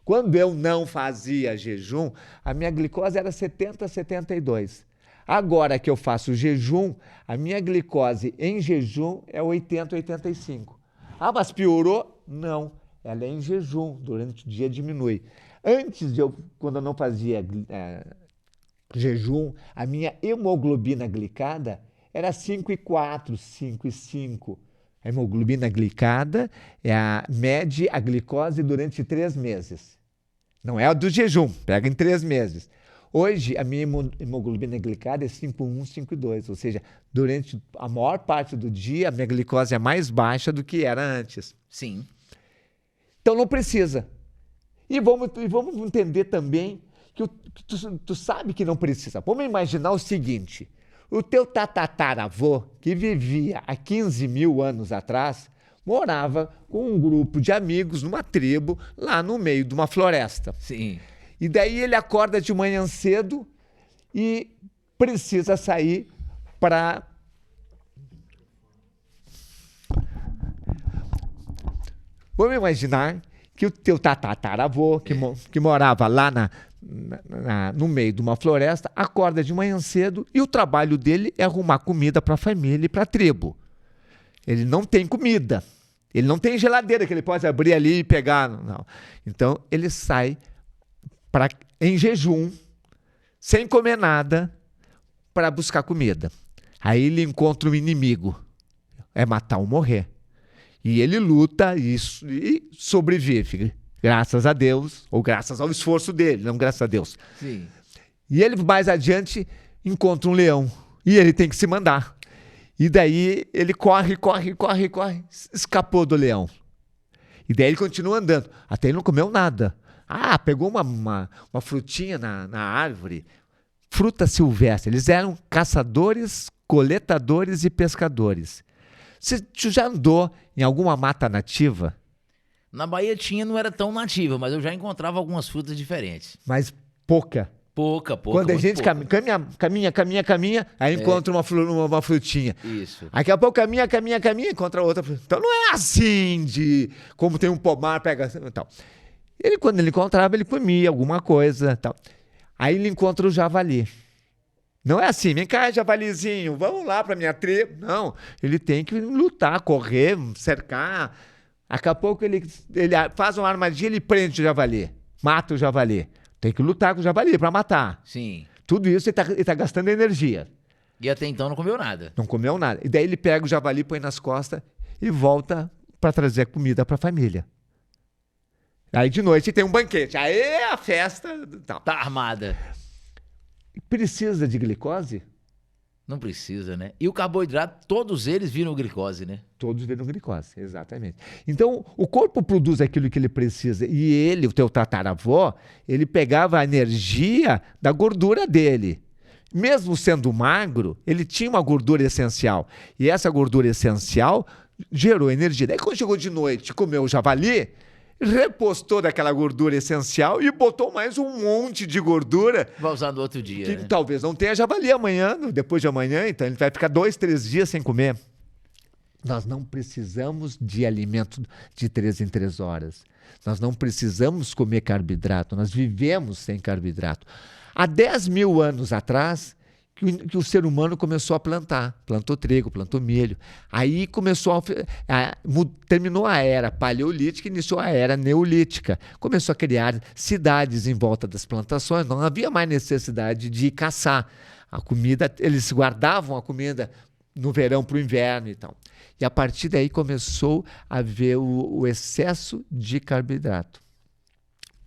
quando eu não fazia jejum, a minha glicose era 70, 72. Agora que eu faço jejum, a minha glicose em jejum é 80, 85. Ah, mas piorou? Não. Ela é em jejum, durante o dia diminui. Antes quando eu não fazia jejum, a minha hemoglobina glicada era 5,4, 5,5. A hemoglobina glicada mede a glicose durante 3 meses. Não é a do jejum, pega em 3 meses. Hoje, a minha hemoglobina glicada é 5,1, 5,2. Ou seja, durante a maior parte do dia, a minha glicose é mais baixa do que era antes. Sim. Então, não precisa. E vamos entender também que tu sabe que não precisa. Vamos imaginar o seguinte. O teu tataravô, que vivia há 15 mil anos atrás, morava com um grupo de amigos numa tribo lá no meio de uma floresta. Sim. E daí ele acorda de manhã cedo e precisa sair para... Vamos imaginar que o teu tataravô, que morava lá no meio de uma floresta, acorda de manhã cedo e o trabalho dele é arrumar comida para a família e para a tribo. Ele não tem comida. Ele não tem geladeira que ele pode abrir ali e pegar. Não. Então, ele sai em jejum, sem comer nada, para buscar comida. Aí ele encontra um inimigo. É matar ou morrer. E ele luta e sobrevive. Graças a Deus, ou graças ao esforço dele, não graças a Deus. Sim. E ele, mais adiante, encontra um leão. E ele tem que se mandar. E daí ele corre, escapou do leão. E daí ele continua andando. Até ele não comeu nada. Ah, pegou uma frutinha na árvore. Fruta silvestre. Eles eram caçadores, coletadores e pescadores. Você já andou em alguma mata nativa? Na Bahia não era tão nativa, mas eu já encontrava algumas frutas diferentes. Mas pouca. Pouca. Quando a gente caminha, aí encontra uma frutinha. Isso. Daqui a pouco caminha, encontra outra fruta. Então não é assim como tem um pomar, pega tal. Quando ele encontrava, ele comia alguma coisa, tal. Aí ele encontra o javali. Não é assim, vem cá, javalizinho, vamos lá para minha tribo. Não, ele tem que lutar, correr, cercar. Daqui a pouco ele faz uma armadilha e prende o javali, mata o javali. Tem que lutar com o javali para matar. Sim. Tudo isso ele tá gastando energia. E até então não comeu nada. Não comeu nada. E daí ele pega o javali, põe nas costas e volta para trazer comida para a família. Aí de noite tem um banquete. Aí a festa... Tal. Tá armada. Precisa de glicose? Não precisa, né? E o carboidrato, todos eles viram glicose, né? Todos viram glicose, exatamente. Então, o corpo produz aquilo que ele precisa. E ele, o teu tataravô, ele pegava a energia da gordura dele. Mesmo sendo magro, ele tinha uma gordura essencial. E essa gordura essencial gerou energia. Daí, quando chegou de noite, comeu o javali, repostou daquela gordura essencial e botou mais um monte de gordura. Vai usar no outro dia, que né? talvez não tenha javali amanhã, depois de amanhã, então ele vai ficar 2, 3 dias sem comer. Nós não precisamos de alimento de 3 em 3 horas. Nós não precisamos comer carboidrato, nós vivemos sem carboidrato. Há 10 mil anos atrás, que o ser humano começou a plantar. Plantou trigo, plantou milho. Aí começou terminou a era paleolítica e iniciou a era neolítica. Começou a criar cidades em volta das plantações. Não havia mais necessidade de caçar. A comida, eles guardavam a comida no verão para o inverno e tal. E a partir daí começou a haver o excesso de carboidrato.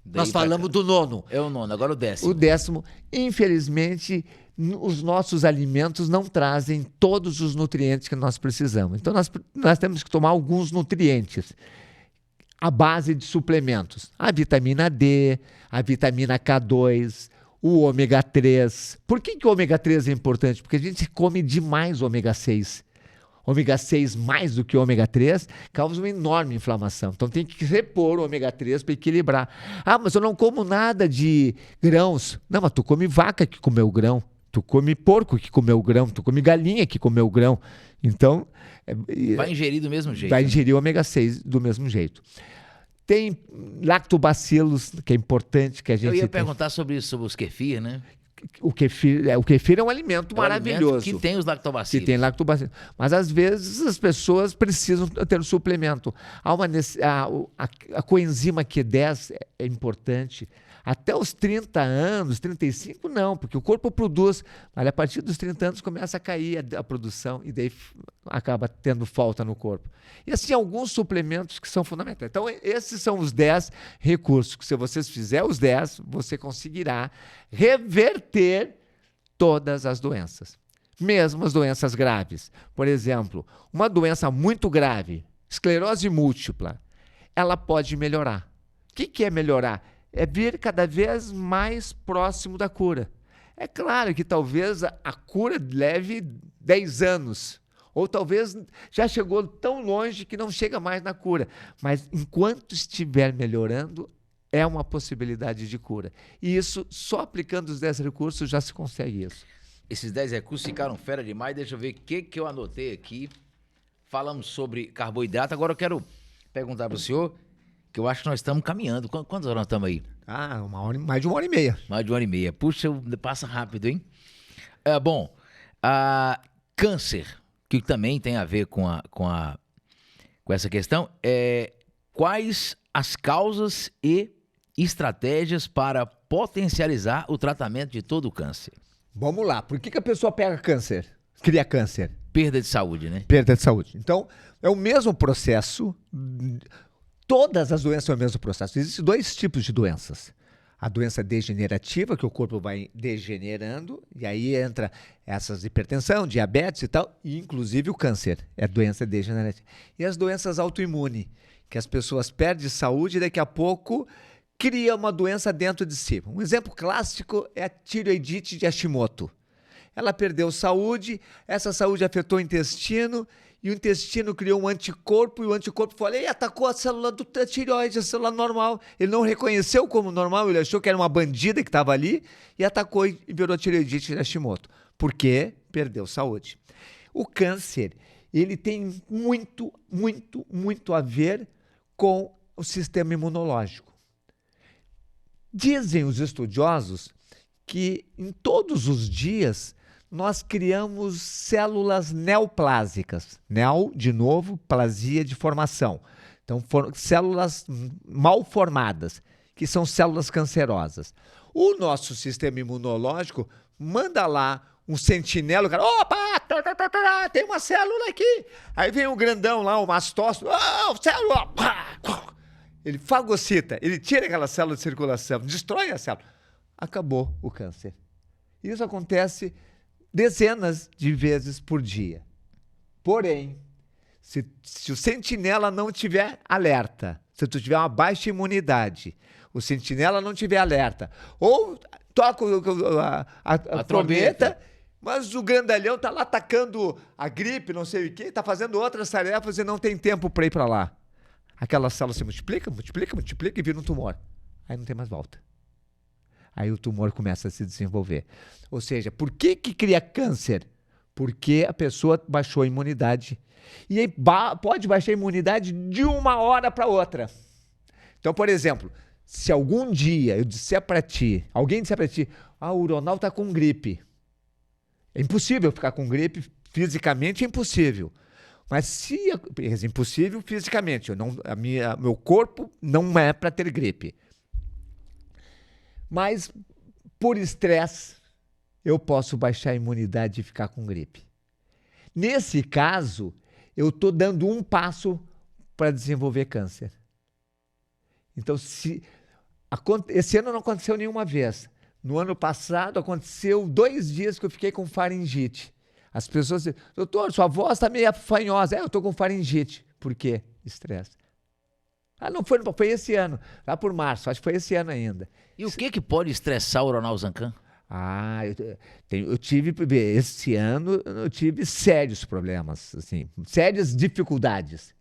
Nós falamos do nono. É o nono, agora o 10º. O 10º, infelizmente, os nossos alimentos não trazem todos os nutrientes que nós precisamos. Então, nós temos que tomar alguns nutrientes à base de suplementos. A vitamina D, a vitamina K2, o ômega 3. Por que o ômega 3 é importante? Porque a gente come demais ômega 6. Ômega 6 mais do que ômega 3 causa uma enorme inflamação. Então tem que repor o ômega 3 para equilibrar. Ah, mas eu não como nada de grãos. Não, mas tu come vaca que comeu grão. Tu come porco que comeu grão. Tu come galinha que comeu grão. Então... vai ingerir do mesmo jeito. Vai ingerir o ômega 6 do mesmo jeito. Tem lactobacilos, que é importante que a gente... Eu ia perguntar sobre isso, sobre os kefir, né? O kefir é um alimento maravilhoso. Alimento que tem os lactobacilos. Que tem lactobacilos. Mas, às vezes, as pessoas precisam ter um suplemento. A coenzima Q10 é importante. Até os 30 anos, 35, não, porque o corpo produz. Mas a partir dos 30 anos começa a cair a produção e daí acaba tendo falta no corpo. E assim, alguns suplementos que são fundamentais. Então, esses são os 10 recursos que, se vocês fizerem os 10, você conseguirá reverter todas as doenças. Mesmo as doenças graves. Por exemplo, uma doença muito grave, esclerose múltipla, ela pode melhorar. O que é melhorar? É vir cada vez mais próximo da cura. É claro que talvez a cura leve 10 anos, ou talvez já chegou tão longe que não chega mais na cura. Mas enquanto estiver melhorando, é uma possibilidade de cura. E isso, só aplicando os 10 recursos, já se consegue isso. Esses 10 recursos ficaram fera demais. Deixa eu ver o que eu anotei aqui. Falamos sobre carboidrato. Agora eu quero perguntar para o senhor, que eu acho que nós estamos caminhando. Quantas horas nós estamos aí? Mais de 1h30. Mais de 1h30. Puxa, passa rápido, hein? Bom, câncer, que também tem a ver com essa questão, quais as causas e estratégias para potencializar o tratamento de todo o câncer? Vamos lá. Por que a pessoa pega câncer? Cria câncer? Perda de saúde, né? Perda de saúde. Então, é o mesmo processo. Todas as doenças são o mesmo processo. Existem 2 tipos de doenças. A doença degenerativa, que o corpo vai degenerando, e aí entra essas hipertensão, diabetes e tal, e inclusive o câncer, é doença degenerativa. E as doenças autoimunes, que as pessoas perdem saúde e daqui a pouco cria uma doença dentro de si. Um exemplo clássico é a tireoidite de Hashimoto. Ela perdeu saúde, essa saúde afetou o intestino, e o intestino criou um anticorpo, e o anticorpo foi e atacou a célula da tireoide, a célula normal. Ele não reconheceu como normal, ele achou que era uma bandida que estava ali, e atacou e virou tireoidite de Hashimoto. Por quê? Perdeu saúde. O câncer, ele tem muito, muito, muito a ver com o sistema imunológico. Dizem os estudiosos que em todos os dias nós criamos células neoplásicas. Neo, de novo, plasia de formação. Então, células mal formadas, que são células cancerosas. O nosso sistema imunológico manda lá um sentinela, o cara, opa, tem uma célula aqui. Aí vem o grandão lá, o mastócito, célula, pá. Ele fagocita, ele tira aquela célula de circulação, destrói a célula. Acabou o câncer. Isso acontece dezenas de vezes por dia. Porém, se o sentinela não tiver alerta, se tu tiver uma baixa imunidade, o sentinela não tiver alerta, ou toca a trombeta, mas o grandalhão tá lá atacando a gripe, não sei o quê, tá fazendo outras tarefas e não tem tempo para ir para lá. Aquela célula se multiplica e vira um tumor. Aí não tem mais volta. Aí o tumor começa a se desenvolver. Ou seja, por que cria câncer? Porque a pessoa baixou a imunidade. E aí pode baixar a imunidade de uma hora para outra. Então, por exemplo, se algum dia eu disser para ti, alguém disser para ti, o Ronaldo está com gripe. É impossível ficar com gripe, fisicamente é impossível. Mas é impossível fisicamente, meu corpo não é para ter gripe. Mas, por estresse, eu posso baixar a imunidade e ficar com gripe. Nesse caso, eu estou dando um passo para desenvolver câncer. Então, esse ano não aconteceu nenhuma vez. No ano passado, aconteceu 2 dias que eu fiquei com faringite. As pessoas dizem, doutor, sua voz está meio fanhosa. Eu estou com faringite. Por quê? Estresse. Não foi esse ano. Lá por março, acho que foi esse ano ainda. E o que pode estressar o Ronald Zancan? Eu tive, esse ano, eu tive sérios problemas, assim, sérias dificuldades,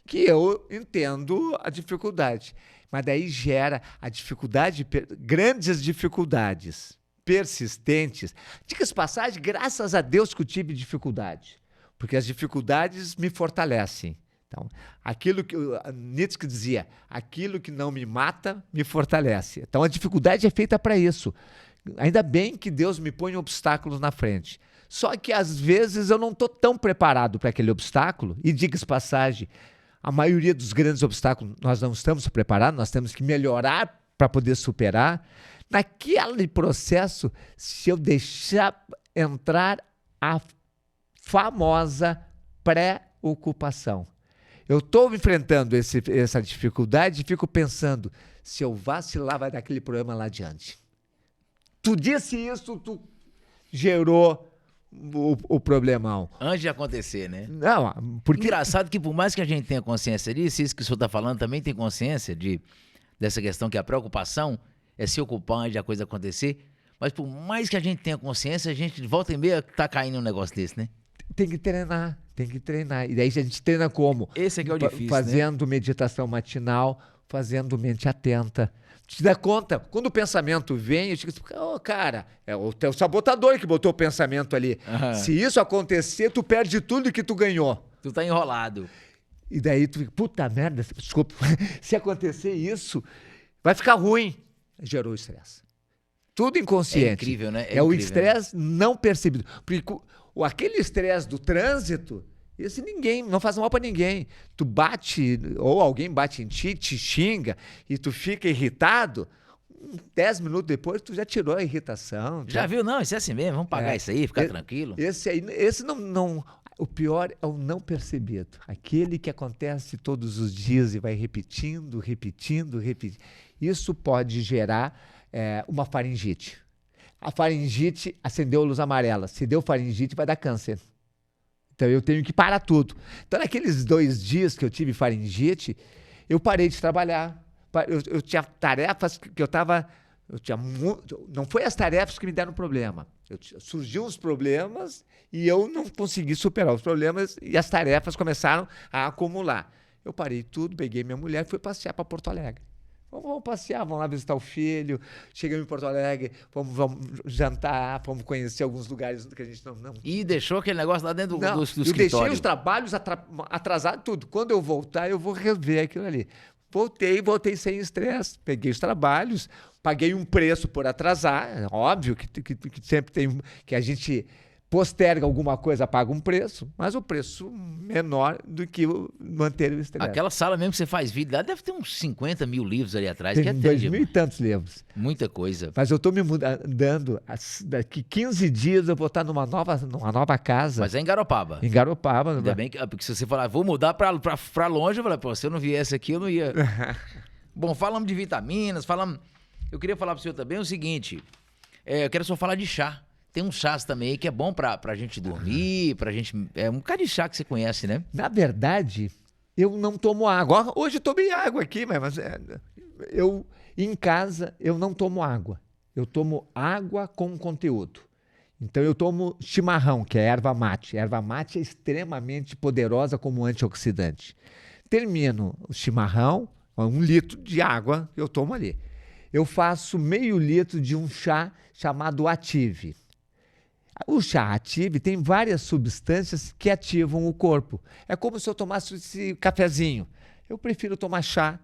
que eu entendo a dificuldade, mas daí gera a dificuldade, grandes dificuldades, persistentes. Diga-se de passagem, graças a Deus que eu tive dificuldade, porque as dificuldades me fortalecem. Então, aquilo que Nietzsche dizia, aquilo que não me mata, me fortalece. Então, a dificuldade é feita para isso. Ainda bem que Deus me põe obstáculos na frente. Só que, às vezes, eu não estou tão preparado para aquele obstáculo. E, diga-se de passagem, a maioria dos grandes obstáculos nós não estamos preparados, nós temos que melhorar para poder superar. Naquele processo, se eu deixar entrar a famosa preocupação. Eu estou enfrentando essa dificuldade e fico pensando, se eu vacilar, vai dar aquele problema lá adiante. Tu disse isso, tu gerou o problemão. Antes de acontecer, né? Não, porque... Engraçado que por mais que a gente tenha consciência disso, isso que o senhor está falando também tem consciência dessa questão que a preocupação é se ocupar antes de a coisa acontecer, mas por mais que a gente tenha consciência, a gente de volta e meia tá caindo num negócio desse, né? Tem que treinar. E daí a gente treina como? Esse aqui é o difícil, fazendo né? meditação matinal, fazendo mente atenta. Te dá conta, quando o pensamento vem, eu digo assim, cara, é o teu sabotador que botou o pensamento ali. Uhum. Se isso acontecer, tu perde tudo que tu ganhou. Tu tá enrolado. E daí tu fica, puta merda, desculpa, se acontecer isso, vai ficar ruim. Gerou estresse. Tudo inconsciente. É incrível, né? É o estresse não percebido. Porque aquele estresse do trânsito, esse não faz mal para ninguém. Tu bate, ou alguém bate em ti, te xinga, e tu fica irritado, 10 minutos depois tu já tirou a irritação. Já viu? Não, isso é assim mesmo, vamos pagar isso aí, ficar tranquilo. Esse não... O pior é o não percebido. Aquele que acontece todos os dias e vai repetindo. Isso pode gerar uma faringite. A faringite acendeu a luz amarela. Se deu faringite, vai dar câncer. Então, eu tenho que parar tudo. Então, naqueles 2 dias que eu tive faringite, eu parei de trabalhar. Eu tinha tarefas que eu estava... Não foi as tarefas que me deram problema. Surgiu uns problemas e eu não consegui superar os problemas e as tarefas começaram a acumular. Eu parei tudo, peguei minha mulher e fui passear para Porto Alegre. Vamos passear, vamos lá visitar o filho. Chegamos em Porto Alegre, vamos jantar, vamos conhecer alguns lugares que a gente não... E deixou aquele negócio lá dentro do escritório. Eu deixei os trabalhos atrasados, tudo. Quando eu voltar, eu vou rever aquilo ali. Voltei sem estresse, peguei os trabalhos, paguei um preço por atrasar. É óbvio que sempre tem... que a gente posterga alguma coisa, paga um preço, mas o preço menor do que manter o estresse. Aquela sala mesmo que você faz vídeo lá deve ter uns 50 mil livros ali atrás. Tem que é 2.000 e tantos livros. Muita coisa. Mas eu estou me mudando, daqui 15 dias eu vou estar numa nova casa. Mas é em Garopaba. Em Garopaba. Ainda bem que, porque se você falar, vou mudar pra longe, eu falei, pô, se eu não viesse aqui, eu não ia. Bom, falamos de vitaminas, eu queria falar pro senhor também o seguinte, eu quero só falar de chá. Tem uns chás também que é bom pra gente dormir, pra gente... É um bocado de chá que você conhece, né? Na verdade, eu não tomo água. Hoje eu tomei água aqui, mas em casa eu não tomo água. Eu tomo água com conteúdo. Então eu tomo chimarrão, que é erva mate. Erva mate é extremamente poderosa como antioxidante. Termino o chimarrão, 1 litro de água eu tomo ali. Eu faço meio litro de um chá chamado Ative. O chá Ative tem várias substâncias que ativam o corpo. É como se eu tomasse esse cafezinho. Eu prefiro tomar chá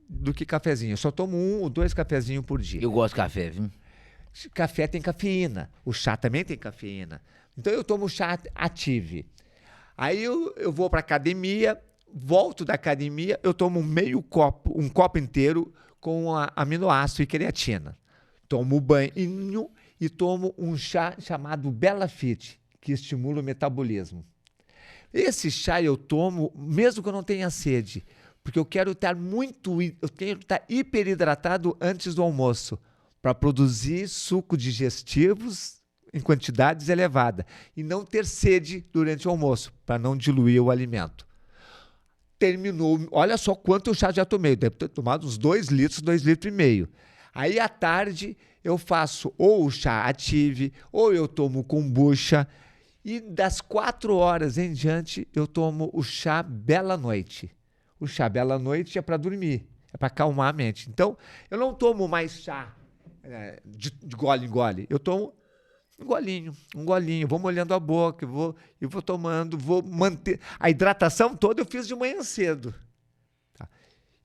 do que cafezinho. Eu só tomo 1 ou 2 cafezinhos por dia. Eu gosto de café, viu? Café tem cafeína. O chá também tem cafeína. Então eu tomo chá Ative. Aí eu vou para academia, volto da academia, eu tomo um copo inteiro com aminoácido e creatina. Tomo banho e tomo um chá chamado Bela Fit, que estimula o metabolismo. Esse chá eu tomo mesmo que eu não tenha sede, porque eu quero estar hiperidratado antes do almoço, para produzir suco digestivos em quantidades elevadas e não ter sede durante o almoço, para não diluir o alimento. Terminou, olha só quanto chá já tomei, deve ter tomado uns 2 litros, 2,5 litros. Aí à tarde eu faço ou o chá Ative, ou eu tomo kombucha, e das 4 horas em diante eu tomo o chá Bela Noite. O chá Bela Noite é para dormir, é para acalmar a mente. Então, eu não tomo mais chá de gole em gole. Eu tomo um golinho, vou molhando a boca, vou tomando, vou manter. A hidratação toda eu fiz de manhã cedo. Tá?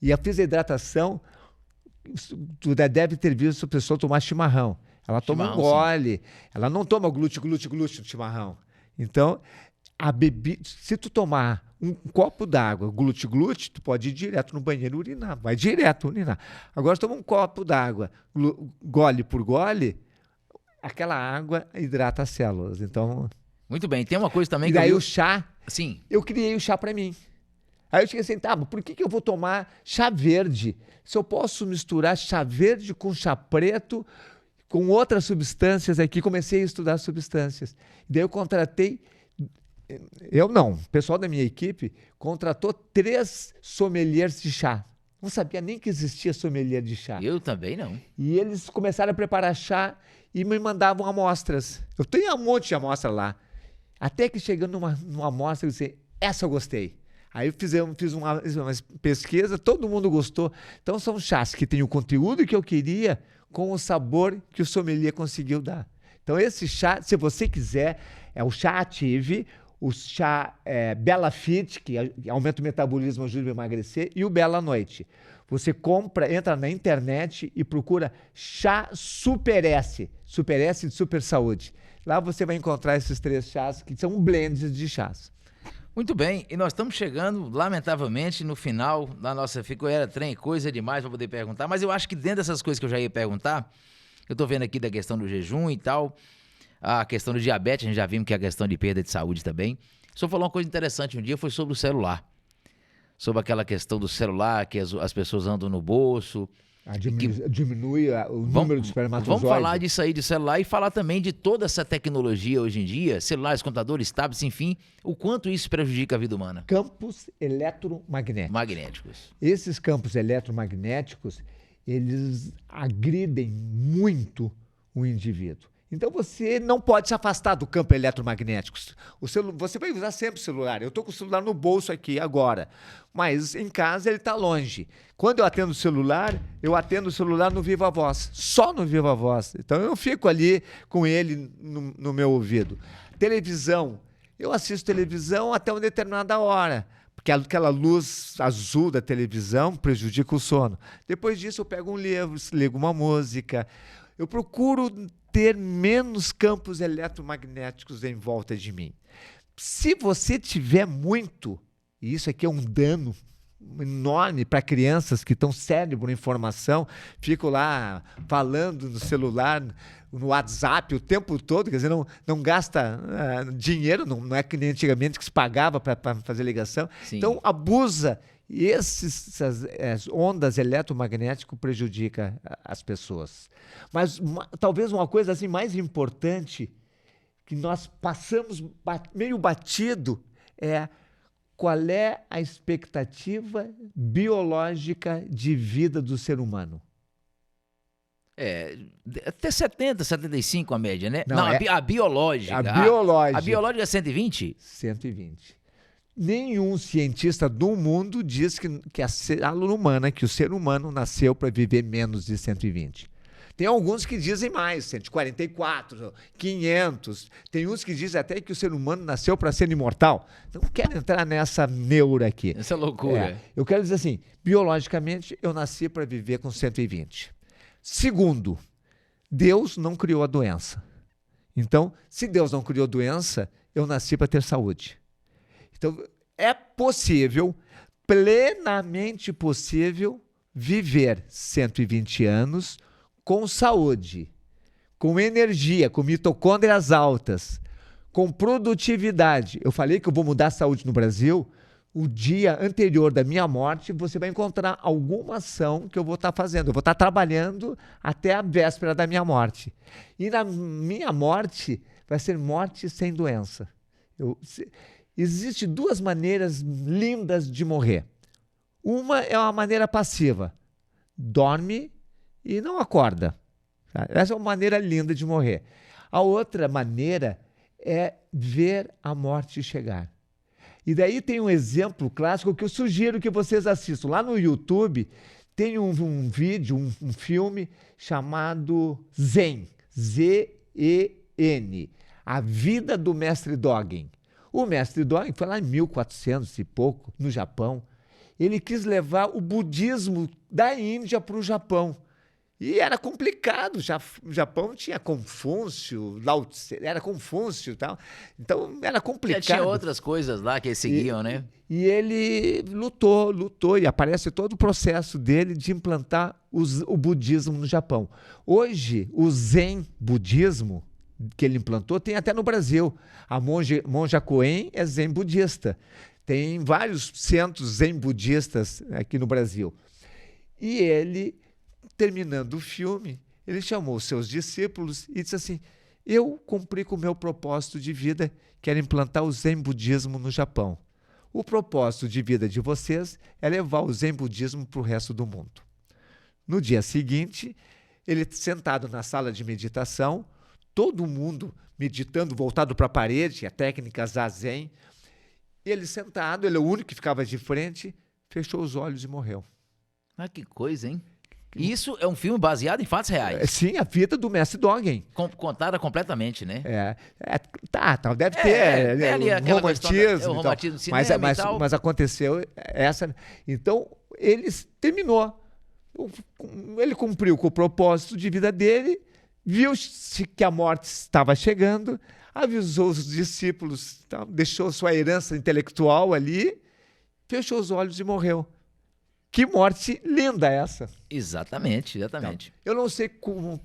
E eu fiz a hidratação, tu deve ter visto a pessoa tomar chimarrão. Ela toma um gole, sim. Ela não toma glute no chimarrão. Então, se tu tomar um copo d'água, glute, tu pode ir direto no banheiro urinar. Vai direto urinar. Agora, toma um copo d'água, gole por gole, aquela água hidrata as células. Então... Muito bem. Tem uma coisa também e que daí o chá... Sim. Eu criei o chá para mim. Aí eu cheguei assim, tá, por que eu vou tomar chá verde? Se eu posso misturar chá verde com chá preto, com outras substâncias aqui, comecei a estudar substâncias. Daí eu contratei... o pessoal da minha equipe contratou 3 sommeliers de chá. Não sabia nem que existia sommelier de chá. Eu também não. E eles começaram a preparar chá e me mandavam amostras. Eu tenho um monte de amostra lá. Até que chegando numa amostra, eu disse, essa eu gostei. Aí eu fiz uma pesquisa, todo mundo gostou. Então são chás que têm o conteúdo que eu queria com o sabor que o sommelier conseguiu dar. Então esse chá, se você quiser, é o chá Ative, o chá Bela Fit, que aumenta o metabolismo, ajuda a emagrecer, e o Bela Noite. Você entra na internet e procura chá Super S de Super Saúde. Lá você vai encontrar esses 3 chás, que são blends de chás. Muito bem, e nós estamos chegando, lamentavelmente, no final da nossa Ficoeira Trem, coisa demais para poder perguntar, mas eu acho que dentro dessas coisas que eu já ia perguntar, eu estou vendo aqui da questão do jejum e tal, a questão do diabetes, a gente já vimos que é a questão de perda de saúde também. O senhor falou uma coisa interessante um dia, foi sobre o celular. Sobre aquela questão do celular, que as pessoas andam no bolso. Diminui o número de espermatozoides. Vamos falar disso aí de celular e falar também de toda essa tecnologia hoje em dia, celulares, computadores, tablets, enfim, o quanto isso prejudica a vida humana. Campos eletromagnéticos. Esses campos eletromagnéticos, eles agridem muito o indivíduo. Então você não pode se afastar do campo eletromagnético. Você vai usar sempre o celular. Eu estou com o celular no bolso aqui agora, mas em casa ele está longe. Quando eu atendo o celular no Viva Voz, só no Viva Voz. Então eu fico ali com ele no meu ouvido. Televisão, eu assisto televisão até uma determinada hora, porque aquela luz azul da televisão prejudica o sono. Depois disso eu pego um livro, ligo uma música. Eu procuro ter menos campos eletromagnéticos em volta de mim. Se você tiver muito, e isso aqui é um dano enorme para crianças que estão cérebro em formação, ficam lá falando no celular, no WhatsApp o tempo todo, quer dizer, não gasta dinheiro, não é que nem antigamente que se pagava para fazer ligação. Sim. Então abusa. E essas ondas eletromagnéticas prejudicam as pessoas. Mas talvez uma coisa assim mais importante que nós passamos meio batido é qual é a expectativa biológica de vida do ser humano. Até 70, 75 a média, né? Não, a biológica. A biológica. A biológica é 120? 120. Nenhum cientista do mundo diz que a célula humana, que o ser humano nasceu para viver menos de 120. Tem alguns que dizem mais, 144, 500. Tem uns que dizem até que o ser humano nasceu para ser imortal. Não quero entrar nessa neura aqui. Essa loucura. Eu quero dizer assim, biologicamente eu nasci para viver com 120. Segundo, Deus não criou a doença. Então, se Deus não criou doença, eu nasci para ter saúde. Então, é possível, plenamente possível, viver 120 anos com saúde, com energia, com mitocôndrias altas, com produtividade. Eu falei que eu vou mudar a saúde no Brasil. O dia anterior da minha morte, você vai encontrar alguma ação que eu vou estar fazendo. Eu vou estar trabalhando até a véspera da minha morte. E na minha morte, vai ser morte sem doença. Existem duas maneiras lindas de morrer. Uma é uma maneira passiva. Dorme e não acorda. Essa é uma maneira linda de morrer. A outra maneira é ver a morte chegar. E daí tem um exemplo clássico que eu sugiro que vocês assistam. Lá no YouTube tem um vídeo, um filme chamado Zen, Z-E-N, A Vida do Mestre Dogen. O Mestre Dogen foi lá em 1400 e pouco, no Japão. Ele quis levar o budismo da Índia para o Japão. E era complicado, o Japão tinha Confúcio, Lao Tse, era Confúcio e tal, então era complicado. Já tinha outras coisas lá que eles seguiam, né? E ele lutou, e aparece todo o processo dele de implantar o budismo no Japão. Hoje, o Zen budismo que ele implantou tem até no Brasil. A monja Koen é Zen budista. Tem vários centros Zen budistas aqui no Brasil. E ele, terminando o filme, ele chamou os seus discípulos e disse assim: eu cumpri com o meu propósito de vida, que era implantar o Zen budismo no Japão. O propósito de vida de vocês é levar o Zen budismo para o resto do mundo. No dia seguinte, ele sentado na sala de meditação, todo mundo meditando, voltado para a parede, a técnica Zazen. Ele sentado, ele é o único que ficava de frente, fechou os olhos e morreu. Ah, que coisa, hein? Isso é um filme baseado em fatos reais. Sim, a vida do Mestre Dogen. Contada completamente, né? Deve ter ali aquela romantismo, o romantismo do mas, cinema e tal. mas aconteceu essa. Então, ele terminou. Ele cumpriu com o propósito de vida dele, viu que a morte estava chegando, avisou os discípulos, deixou sua herança intelectual ali, fechou os olhos e morreu. Que morte linda essa. Exatamente. Eu não sei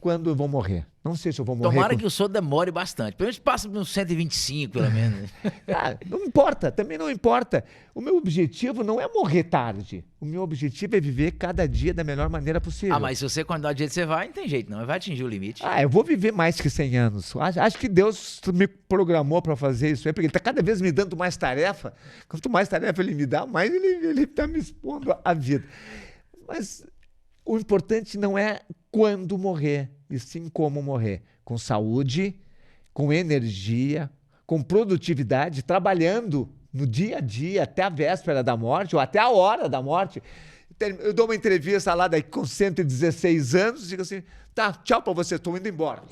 quando eu vou morrer. Não sei se eu vou morrer. Tomara que o senhor demore bastante. Pelo menos passa uns 125, pelo menos. Não importa, também não importa. O meu objetivo não é morrer tarde. O meu objetivo é viver cada dia da melhor maneira possível. Mas se você continuar do jeito que você vai, não tem jeito não. Vai atingir o limite. Eu vou viver mais que 100 anos. Acho que Deus me programou para fazer isso. Porque Ele está cada vez me dando mais tarefa. Quanto mais tarefa Ele me dá, mais Ele está me expondo à vida. Mas o importante não é quando morrer, e sim como morrer. Com saúde, com energia, com produtividade, trabalhando no dia a dia, até a véspera da morte, ou até a hora da morte. Eu dou uma entrevista lá com 116 anos e digo assim, tchau pra você, estou indo embora.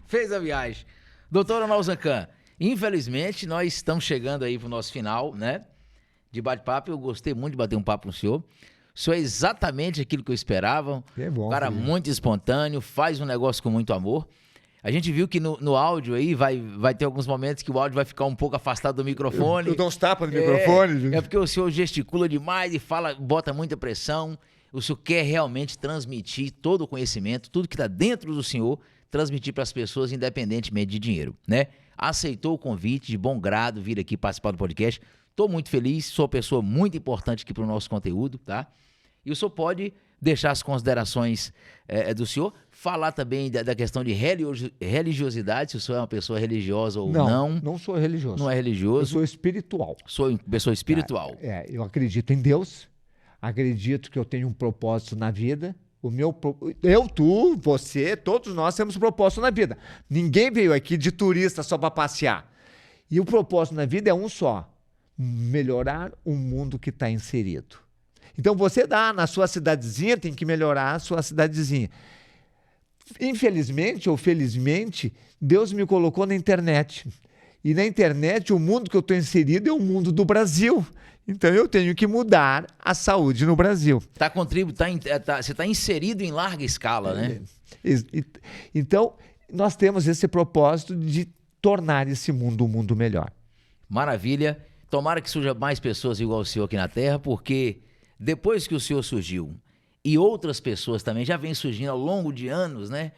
Fez a viagem. Doutor Ronaldo Zancan, infelizmente nós estamos chegando aí pro nosso final, né? De bate-papo. Eu gostei muito de bater um papo com o senhor. O senhor é exatamente aquilo que eu esperava. É bom, um cara filho. muito espontâneo, faz um negócio com muito amor. A gente viu que no áudio aí vai ter alguns momentos que o áudio vai ficar um pouco afastado do microfone. Eu dou uns tapas no microfone. É porque o senhor gesticula demais e bota muita pressão. O senhor quer realmente transmitir todo o conhecimento, tudo que está dentro do senhor, transmitir para as pessoas independentemente de dinheiro, né? Aceitou o convite de bom grado vir aqui participar do podcast. Estou muito feliz, sou uma pessoa muito importante aqui para o nosso conteúdo, tá? E o senhor pode deixar as considerações do senhor, falar também da questão de religiosidade, se o senhor é uma pessoa religiosa ou não. Não sou religioso. Não é religioso. Eu sou espiritual. Sou uma pessoa espiritual. Eu acredito em Deus, acredito que eu tenho um propósito na vida. Tu, você, todos nós temos um propósito na vida. Ninguém veio aqui de turista só para passear. E o propósito na vida é um só: melhorar o mundo que está inserido. Então você na sua cidadezinha, tem que melhorar a sua cidadezinha. Infelizmente ou felizmente, Deus me colocou na internet. E na internet, o mundo que eu estou inserido é o mundo do Brasil. Então eu tenho que mudar a saúde no Brasil. Você está inserido em larga escala, né? Então, nós temos esse propósito de tornar esse mundo um mundo melhor. Maravilha. Tomara que surja mais pessoas igual o senhor aqui na Terra, porque depois que o senhor surgiu e outras pessoas também já vêm surgindo ao longo de anos, né?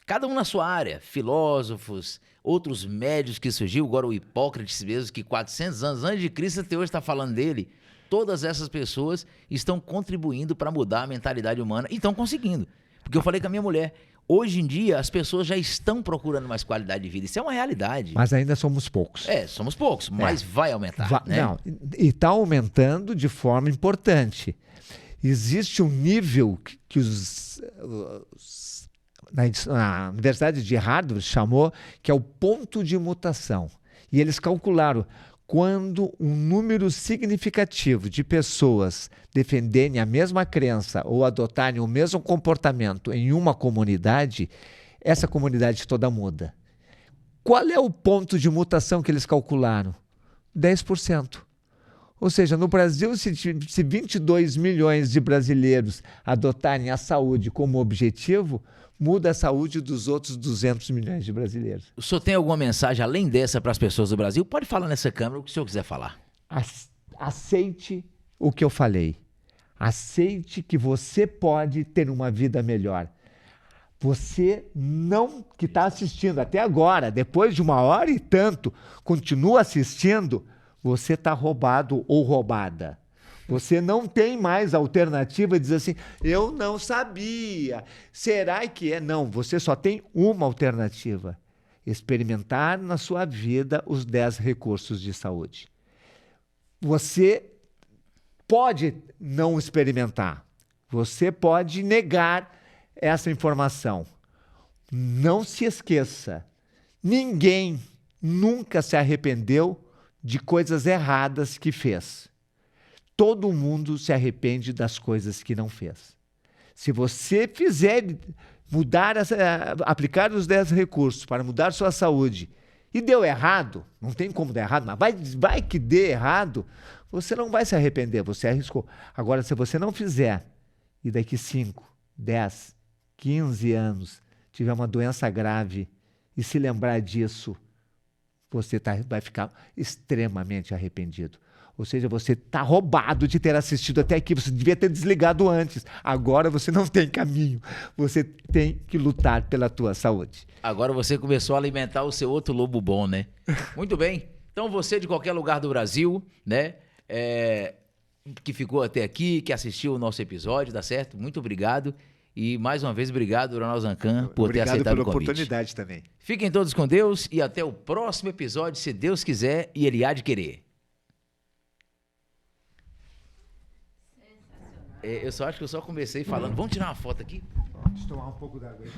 Cada um na sua área, filósofos, outros médios que surgiu, agora o Hipócrates mesmo, que 400 anos antes de Cristo até hoje está falando dele. Todas essas pessoas estão contribuindo para mudar a mentalidade humana e estão conseguindo. Porque eu falei com a minha mulher, hoje em dia as pessoas já estão procurando mais qualidade de vida. Isso é uma realidade. Mas ainda somos poucos. Somos poucos, mas vai aumentar. Né? Não, e está aumentando de forma importante. Existe um nível que na Universidade de Harvard chamou que é o ponto de mutação. E eles calcularam quando um número significativo de pessoas defenderem a mesma crença ou adotarem o mesmo comportamento em uma comunidade, essa comunidade toda muda. Qual é o ponto de mutação que eles calcularam? 10%. Ou seja, no Brasil, se 22 milhões de brasileiros adotarem a saúde como objetivo, muda a saúde dos outros 200 milhões de brasileiros. O senhor tem alguma mensagem além dessa para as pessoas do Brasil? Pode falar nessa câmera o que o senhor quiser falar. Aceite o que eu falei. Aceite que você pode ter uma vida melhor. Você não, que está assistindo até agora, depois de 1h e tanto, continua assistindo, você está roubado ou roubada. Você não tem mais alternativa de dizer assim, eu não sabia, será que é? Não, você só tem uma alternativa, experimentar na sua vida os 10 recursos de saúde. Você pode não experimentar, você pode negar essa informação. Não se esqueça, ninguém nunca se arrependeu de coisas erradas que fez. Todo mundo se arrepende das coisas que não fez. Se você fizer aplicar os 10 recursos para mudar sua saúde e deu errado, não tem como dar errado, mas vai que dê errado, você não vai se arrepender, você arriscou. Agora, se você não fizer e daqui 5, 10, 15 anos tiver uma doença grave e se lembrar disso, você vai ficar extremamente arrependido. Ou seja, você está roubado de ter assistido até aqui. Você devia ter desligado antes. Agora você não tem caminho. Você tem que lutar pela tua saúde. Agora você começou a alimentar o seu outro lobo bom, né? Muito bem. Então você de qualquer lugar do Brasil, né? Que ficou até aqui, que assistiu o nosso episódio, tá certo? Muito obrigado. E mais uma vez, obrigado, Ronaldo Zancan, por ter aceitado o convite. Obrigado pela oportunidade também. Fiquem todos com Deus e até o próximo episódio, se Deus quiser e Ele há de querer. Eu só acho que eu só comecei falando. Vamos tirar uma foto aqui? Deixa eu tomar um pouco d'água aí.